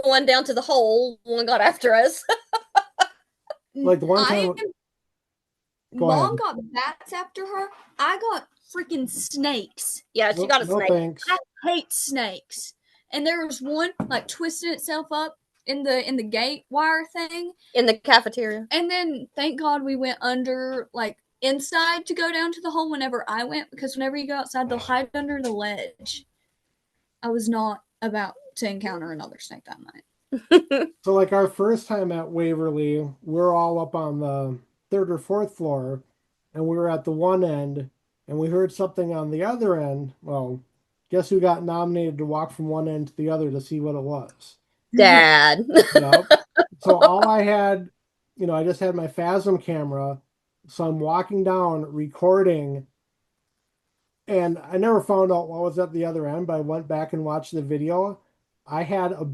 going down to the hole. One got after us. Like the one I time, go Mom ahead. got bats after her. I got freaking snakes. Yeah, she No, got a no snake thanks. I hate snakes. And there was one like twisting itself up in the gate wire thing. in the cafeteria. And then thank God we went under like inside to go down to the hole whenever I went, because whenever you go outside they'll hide under the ledge. I was not about to encounter another snake that night. So like our first time at Waverly, we're all up on the third or fourth floor, and we were at the one end, and we heard something on the other end. Well, guess who got nominated to walk from one end to the other to see what it was? Dad. Yep. So all I had, I just had my Phasm camera, so I'm walking down recording, and I never found out what was at the other end, but I went back and watched the video. I had a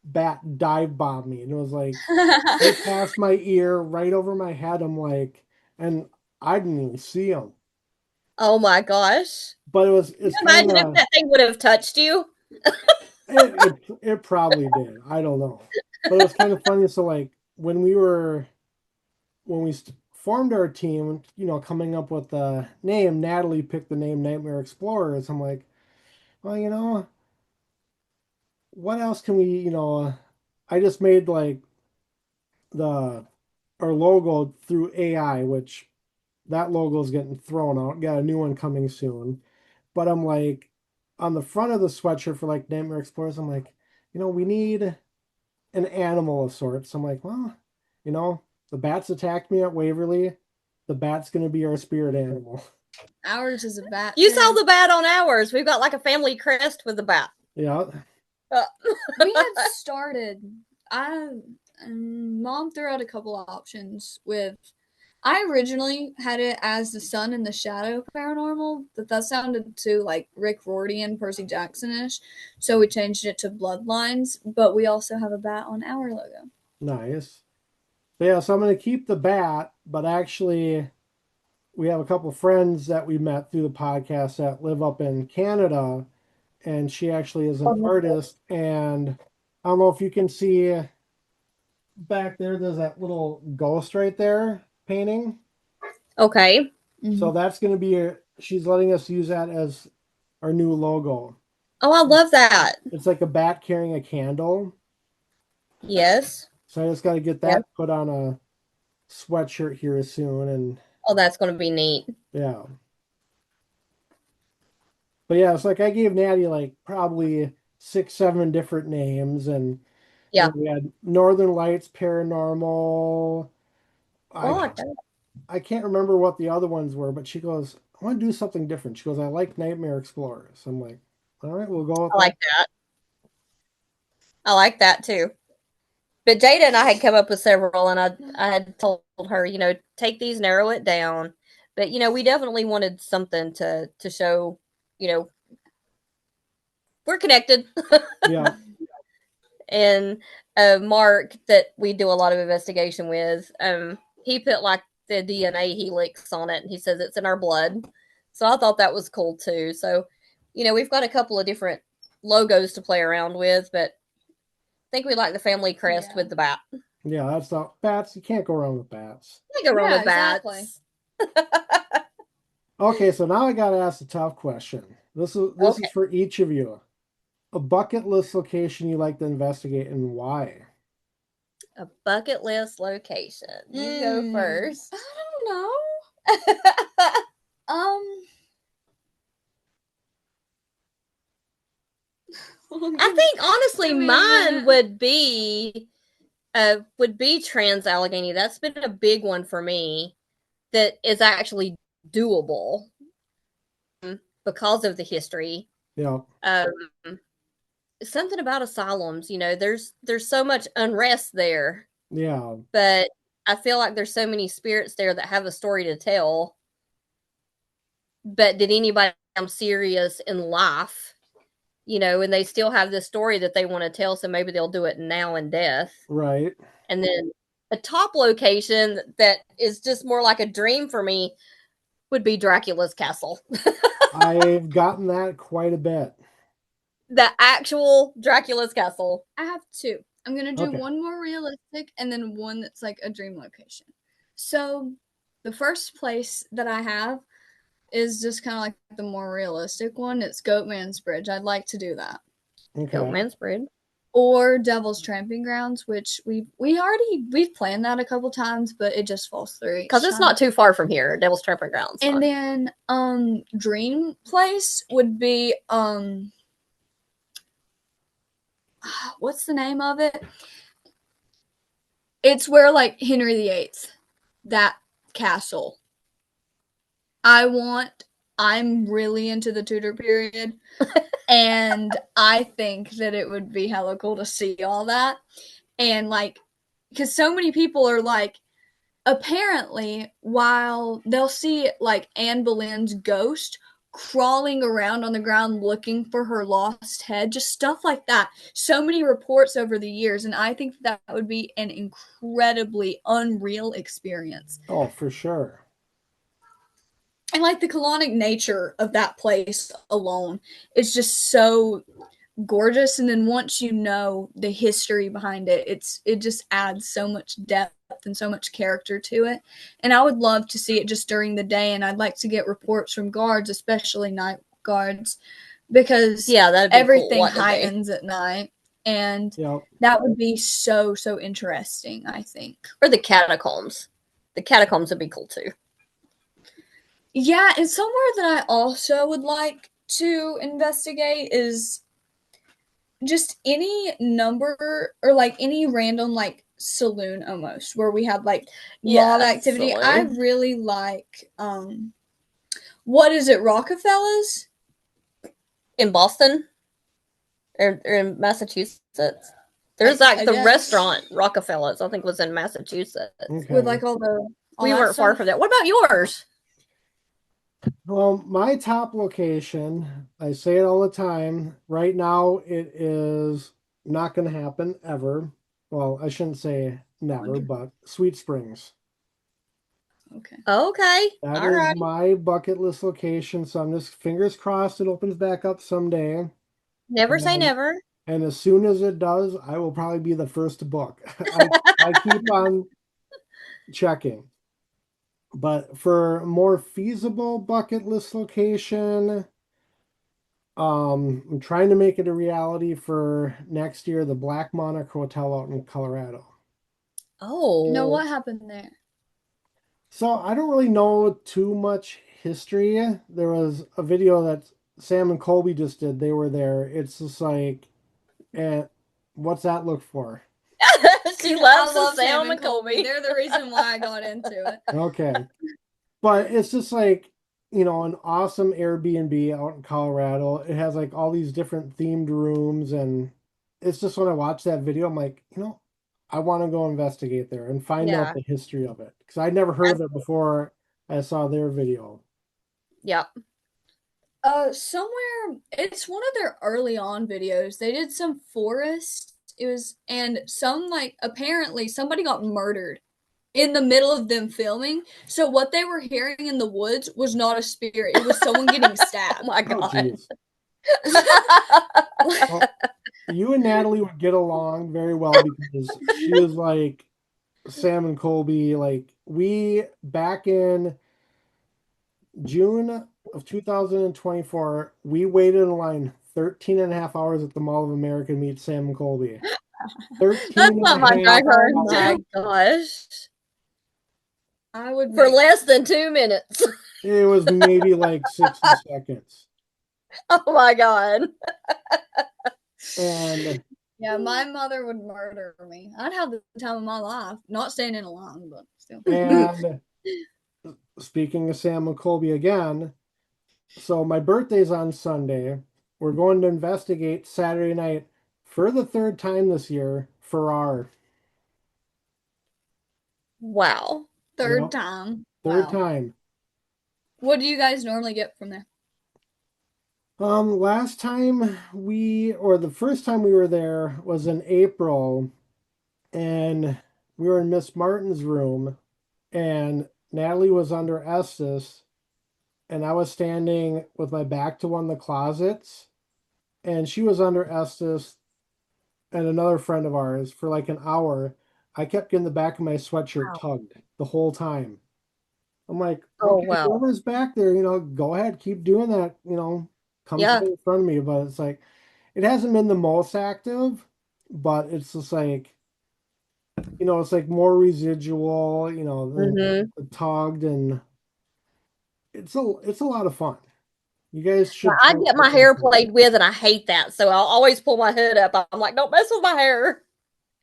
bat dive bomb me, and it was like right past my ear, right over my head. I'm like, and I didn't even see him. Oh my gosh. But Can it's you kind imagine if of that thing would have touched you? it probably did. I don't know, but it was kind of funny. So like when we formed our team, coming up with the name, Natalie picked the name Nightmare.Explorers. I'm like, well, what else can we, I just made like the our logo through AI, which that logo is getting thrown out. Got a new one coming soon. But I'm like, on the front of the sweatshirt for like Nightmare Explorers, I'm like, we need an animal of sorts. I'm like, well, the bats attacked me at Waverly. The bat's going to be our spirit animal. Ours is a bat. You too. saw the bat on ours. We've got like a family crest with the bat. Yeah. We had started. Mom threw out a couple of options with. I originally had it as the Sun and the Shadow Paranormal, but that sounded too like Rick Rorty and Percy Jackson-ish, so we changed it to Bloodlines. But we also have a bat on our logo. Nice. But yeah, so I'm going to keep the bat, but actually, we have a couple friends that we met through the podcast that live up in Canada, and she actually is an artist. And I don't know if you can see back there, there's that little ghost right there painting. Okay. So that's going to be, she's letting us use that as our new logo. Oh, I love that. It's like a bat carrying a candle. Yes. So I just got to get Yep. that put on a sweatshirt here soon. And Oh, that's going to be neat. yeah. But yeah, it's like I gave Natty like probably 6, 7 different names, and Yeah. we had Northern Lights, Paranormal. Oh, I can't remember what the other ones were, but she goes, I want to do something different. She goes, I like Nightmare Explorers. I'm like, all right, we'll go with I like that. I like that too. But Jada and I had come up with several, and I had told her, take these, narrow it down. But we definitely wanted something to show, we're connected. Yeah. And Mark, that we do a lot of investigation with, he put like the DNA helix on it, and he says it's in our blood. So I thought that was cool too. So, we've got a couple of different logos to play around with, but I think we like the family crest with the bat. Yeah, that's not bats. You can't go wrong with bats. Can't go wrong with bats. Okay, so now I gotta ask a tough question. This is for each of you. A bucket list location you like to investigate and why? A bucket list location. You go first. I don't know. I think honestly mine would be Trans Allegheny. That's been a big one for me that is actually doable because of the history. Yeah. Something about asylums, there's so much unrest there. Yeah. But I feel like there's so many spirits there that have a story to tell. But did anybody become serious in life and they still have this story that they want to tell, so maybe they'll do it now in death. Right. And then a top location that is just more like a dream for me would be Dracula's castle. I've gotten that quite a bit. The actual Dracula's castle. I have two. I'm gonna do Okay. one more realistic and then one that's like a dream location. So the first place that I have is just kind of like the more realistic one. It's Goatman's Bridge. I'd like to do that. Okay. Goatman's Bridge. Or Devil's Tramping Grounds, which we've planned that a couple times, but it just falls through because it's not too far from here. Devil's Tramping Grounds. And then dream place would be what's the name of it? It's where like Henry VIII, that castle. I'm really into the Tudor period. And I think that it would be hella cool to see all that. And like, because so many people are like, apparently, while they'll see like Anne Boleyn's ghost crawling around on the ground looking for her lost head, just stuff like that. So many reports over the years, and I think that would be an incredibly unreal experience. Oh, for sure. And like the colonic nature of that place alone is just so gorgeous. And then once you know the history behind it, it just adds so much depth and so much character to it. And I would love to see it just during the day, and I'd like to get reports from guards, especially night guards, because everything heightens at night. And that would be so interesting, I think. Or the catacombs. The catacombs would be cool too. Yeah, and somewhere that I also would like to investigate is just any number or like any random like saloon almost where we have like mob activity. Saloon. I really like what is it, Rockefeller's? In Boston? Or in Massachusetts? There's like the restaurant Rockefeller's, I think was in Massachusetts. Okay. With like all we weren't far from that. What about yours? Well, my top location, I say it all the time. Right now, it is not going to happen ever. Well, I shouldn't say never, but Sweet Springs. Okay. Okay. That is my bucket list location. So I'm just fingers crossed it opens back up someday. Never say never. And as soon as it does, I will probably be the first to book. I keep on checking. But for a more feasible bucket list location, I'm trying to make it a reality for next year, the Black Monarch Hotel out in Colorado. Oh. No, what happened there? So I don't really know too much history. There was a video that Sam and Colby just did. They were there. It's just like, what's that look for? She loves Sam and Colby. They're the reason why I got into it. Okay. But it's just like, an awesome Airbnb out in Colorado. It has like all these different themed rooms. And it's just when I watch that video, I'm like, I want to go investigate there and find out the history of it. Because I'd never heard of it before I saw their video. Yep. Somewhere, it's one of their early on videos. They did some forest. Apparently somebody got murdered in the middle of them filming. So what they were hearing in the woods was not a spirit. It was someone getting stabbed. Oh my God. Well, you and Natalie would get along very well because she is like Sam and Colby. Like we, back in June of 2024, we waited in line 13 and a half hours at the Mall of America to meet Sam and Colby. 13 That's not my hours. Oh my gosh. I would for less than 2 minutes. It was maybe like 60 seconds. Oh my God. And yeah, my mother would murder me. I'd have the time of my life. Not staying in a line, but still. And speaking of Sam and Colby again, so my birthday's on Sunday. We're going to investigate Saturday night for the third time this year, Farrar. Wow. Third time. Third time. What do you guys normally get from there? Last time or the first time we were there was in April, and we were in Miss Martin's room, and Natalie was under Estes, and I was standing with my back to one of the closets, and she was under Estes and another friend of ours for like an hour. I kept getting the back of my sweatshirt Wow. tugged the whole time. I'm like, Oh okay, wow. whoever's back there, go ahead, keep doing that, come sit Yeah. in front of me. But it's like, it hasn't been the most active, but it's just like, it's like more residual, Hmm. the tugged, and it's a lot of fun. You guys Yeah, should I try get my something hair different. played with, and I hate that. So I'll always pull my hood up. I'm like, don't mess with my hair.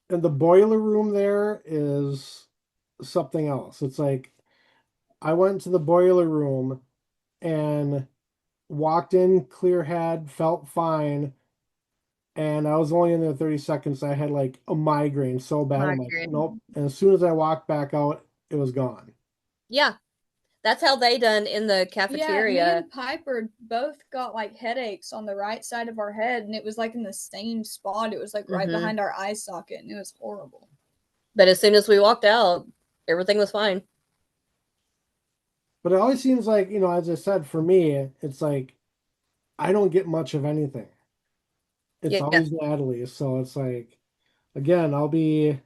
And the boiler room there is something else. It's like I went to the boiler room and walked in clear head, felt fine, and I was only in there 30 seconds. I had like a migraine so bad. I'm like, Migraine. nope. And as soon as I walked back out, it was gone. Yeah, that's how they done in the Yeah, me cafeteria. and Piper both got like headaches on the right side of our head, and it was like in the same spot. It was like right Hmm. behind our eye socket, and it was horrible. But as soon as we walked out, everything was fine. But it always seems like, as I said, for me, it's like I don't get much of anything. It's Yeah, always Natalie. So it's like, again, I'll be,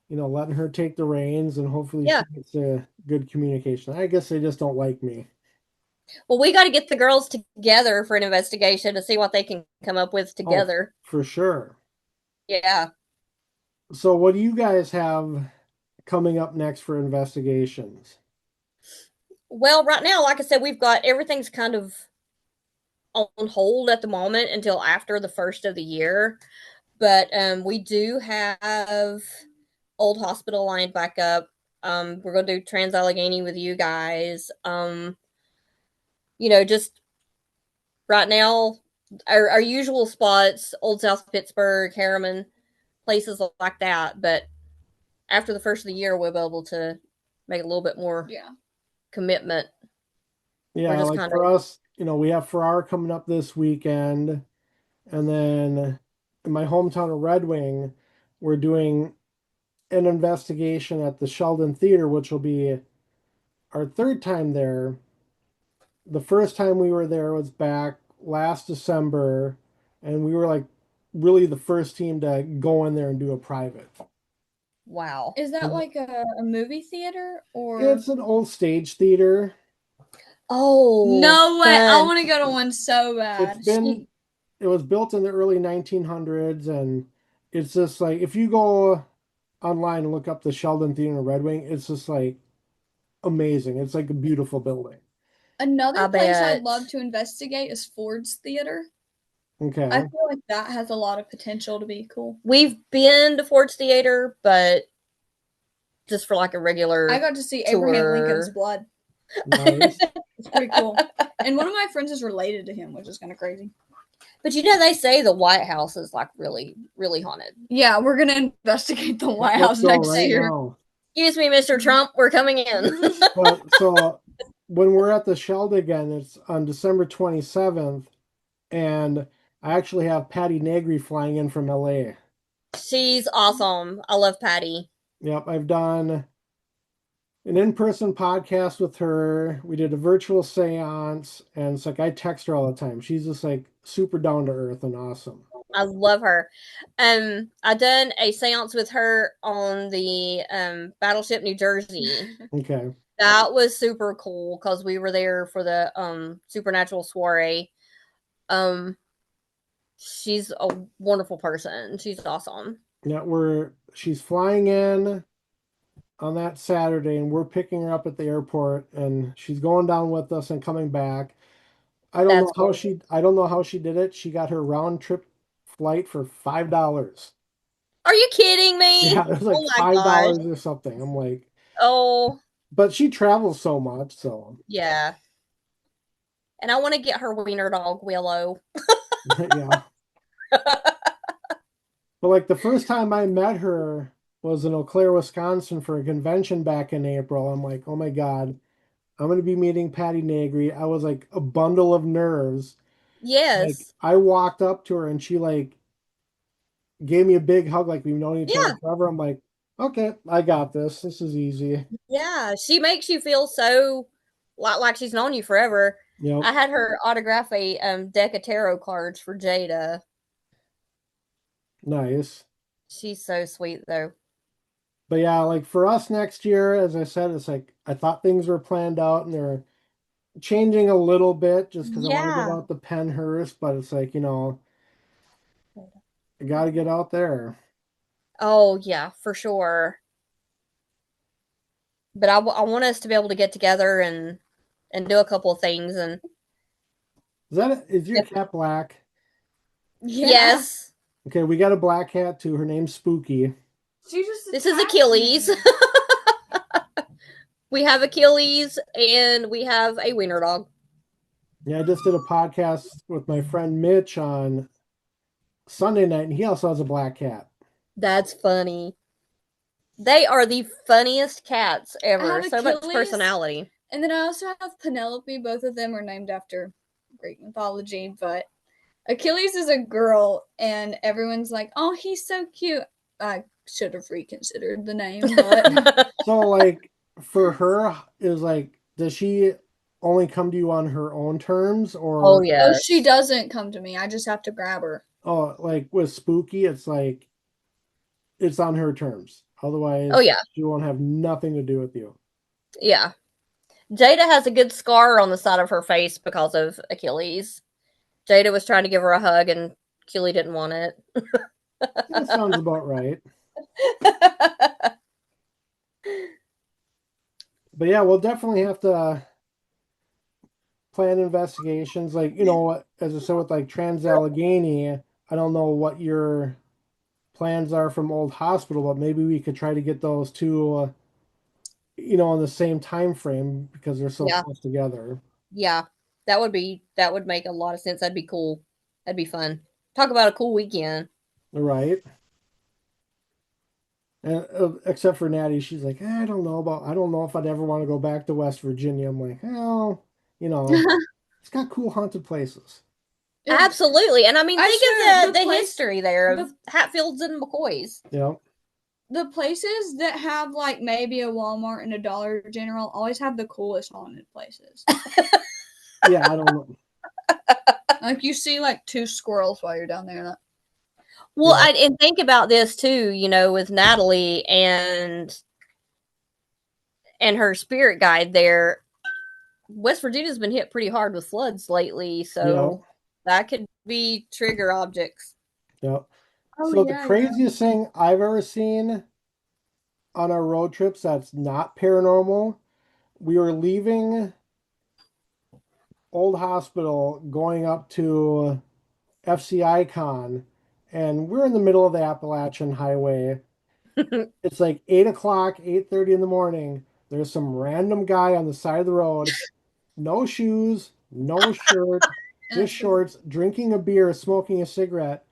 letting her take the reins, and hopefully yeah. she gets a good communication. I guess they just don't like me. Well, we got to get the girls together for an investigation to see what they can come up with Oh, together. for sure. Yeah. So what do you guys have coming up next for investigations? Well, right now, like I said, we've got everything's kind of on hold at the moment until after the first of the year. But we do have Old Hospital lined back up. We're gonna do Trans Allegheny with you guys. Just right now, our usual spots, Old South Pittsburgh, Harriman, places like that. But after the first of the year, we'll be able to make a little bit more Yeah. commitment. We're Yeah, just like kind for of us, we have Farrar coming up this weekend, and then in my hometown of Red Wing, we're doing an investigation at the Sheldon Theater, which will be our third time there. The first time we were there was back last December, and we were like really the first team to go in there and do a private. wow. Is that And like a movie theater or? it's an old stage theater. Oh, No way! I fun. want to go to one so It's bad. been it was built in the early 1900s, and it's just like if you go online and look up the Sheldon Theater in Red Wing, it's just like amazing. It's like a beautiful building. Another I place I'd bet love to investigate is Ford's Theater. I Okay. feel like that has a lot of potential to be cool. we've been to Ford's Theater, but just for like a I regular got to see Abraham Lincoln's tour. blood. Nice. It's pretty cool. And one of my friends is related to him, which is kind of crazy. But they say the White House is like really, really haunted. Yeah, we're gonna investigate the White Let's House go next right year. now. Excuse me, Mr. Trump, we're coming in. But so when we're at the Sheldon again, it's on December 27th, and I actually have Patty Negri flying in from LA. She's awesome. I love Patty. Yep, I've done an in-person podcast with her. We did a virtual seance, and it's like I text her all the time. She's just like super down to earth and awesome. I love her. I done a seance with her on the Battleship New Jersey. Okay. That was super cool because we were there for the supernatural soiree. Um, she's a wonderful person. She's awesome. Yeah, she's flying in on that Saturday, and we're picking her up at the airport, and she's going down with us and coming back. That's cool. I don't know how she did it. She got her round trip flight for $5. Are you kidding Yeah, me? it was like Oh my five gosh. dollars or something. I'm like, Oh but she travels so much, so yeah. And I want to get her wiener dog Willow. yeah. But like the first time I met her was in Eau Claire, Wisconsin for a convention back in April. I'm like, oh my God, I'm gonna be meeting Patty Negri. I was like a bundle of nerves. Like Yes. I walked up to her and she like gave me a big hug, like we've known each other Yeah. forever. I'm like, okay, I got this. This is easy. Yeah. She makes you feel so like she's known you forever. Yep, I had her autograph a deck of tarot cards for Jada. nice. She's so sweet though. But yeah, like for us next year, as I said, it's like I thought things were planned out and they're changing a little bit just because I want to get Yeah. out the Penhurst, but it's like, I got to get out there. Oh yeah, for sure. But I want us to be able to get together and do a couple of things and Is your cat black? Yeah. yes, Okay, we got a black cat too. Her name's Spooky. She just this is attacked Achilles. me. We have Achilles and we have a wiener dog. Yeah, I just did a podcast with my friend Mitch on Sunday night, and he also has a black cat. That's funny. They are the funniest cats I ever. have So much Achilles, personality. and then I also have Penelope. Both of them are named after Greek mythology, but Achilles is a girl, and everyone's like, "Oh, he's so cute." I should have reconsidered the name, but So, like, for her, is like, does she only come to you on her own terms, Oh or oh, she yes. doesn't come to me. I just have to grab her. oh, like with Spooky, it's like it's on her terms. Oh Otherwise, yeah. she won't have nothing to do with you. Yeah. Jada has a good scar on the side of her face because of Achilles. Jada was trying to give her a hug and Achilles didn't want it. That sounds about right. But yeah, we'll definitely have to plan investigations. Like, as I said with like Trans Allegheny, I don't know what your plans are from Old Hospital, but maybe we could try to get those two, in the same time frame because they're so Yeah. close together. Yeah. That would make a lot of sense. That'd be cool. That'd be fun. Talk about a cool weekend. Right. And except for Natty, she's like, I don't know if I'd ever want to go back to West Virginia. I'm like, well, you know, it's got cool haunted places. It, Absolutely. And I mean I think swear of the history there of the Hatfields and McCoys. Yeah. the places that have like maybe a Walmart and a Dollar General always have the coolest haunted places. Yeah, I don't know. Like you see like two squirrels while you're down there. Well, Yeah. and think about this too, with Natalie and her spirit guide there. West Virginia's been hit pretty hard with floods lately, Yeah. so that could be trigger objects. Yeah. Oh So the yeah, yeah. craziest thing I've ever seen on our road trips that's not paranormal, we were leaving Old Hospital going up to FCI Con, and we're in the middle of the Appalachian Highway. It's like 8 o'clock, 8:30 in the morning. There's some random guy on the side of the road, no shoes, no shirt, just shorts, drinking a beer, smoking a cigarette.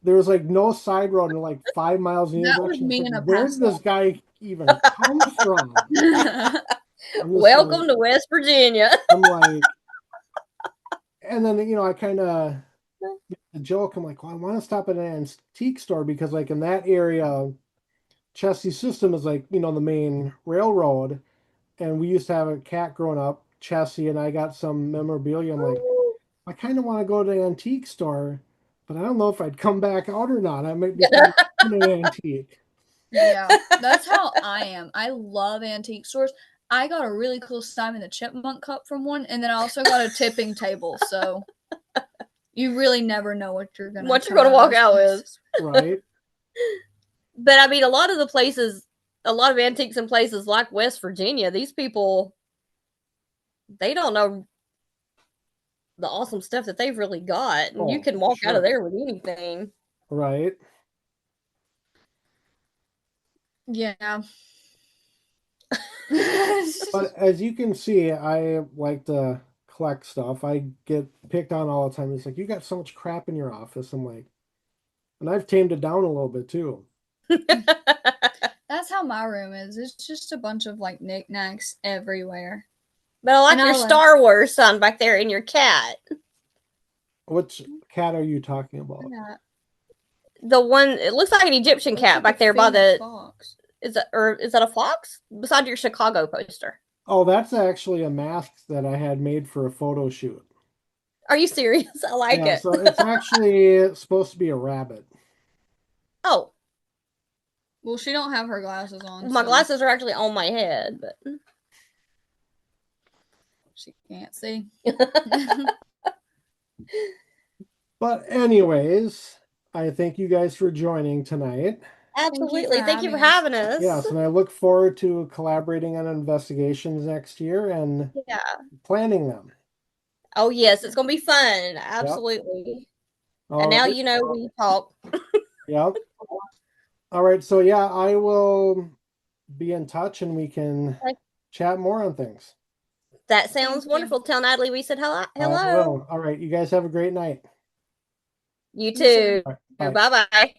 There was like no side road in like 5 miles in either That was direction. It's me like, in a where past did this guy even come from? life. I'm just like, Welcome to West Virginia. I'm like, and then I kind of the joke. I'm like, well, I want to stop at an antique store because like in that area, Chessie System is like the main railroad, and we used to have a cat growing up, Chessie, and I got some memorabilia. I'm like, I kind of want to go to the antique store, but I don't know if I'd come back out or not. I might decide to an antique. Yeah, that's how I am. I love antique stores. I got a really cool Simon the Chipmunk cup from one, and then I also got a tipping table. So you really never know what you're gonna What you're come gonna out of walk those out with. places. Right? But I mean a lot of antiques in places like West Virginia, these people they don't know the awesome stuff that they've really got. And you Oh, can for walk out of sure. there with anything. Right. Yeah. But as you can see, I like to collect stuff. I get picked on all the time. It's like, you got so much crap in your office. I'm like, and I've tamed it down a little bit too. That's how my room is. It's just a bunch of like knickknacks everywhere. But I like And your I like Star Wars son back there and your cat. Which cat are you talking about? Yeah. The one, it looks like an Egyptian Looks cat like back a there by Phoenix the. fox. Is that a fox beside your Chicago poster? Oh, that's actually a mask that I had made for a photo shoot. Are you serious? I like Yeah, it. so it's actually supposed to be a rabbit. Oh, Well, she don't have her glasses on, my so glasses are actually on my head, but she can't see. But anyways, I thank you guys for joining tonight. absolutely. Thank you for us. having us. Yes, and I look forward to collaborating on investigations next year and Yeah. planning them. Oh yes, it's gonna be fun. Yep. Absolutely. And All now right. you know we talk. Yep. All right. So yeah, I will be in touch and we can chat more on things. That sounds wonderful. Tell Natalie we said hello. I Hello. will. All right. You guys have a great night. You too. All right, bye. Bye bye.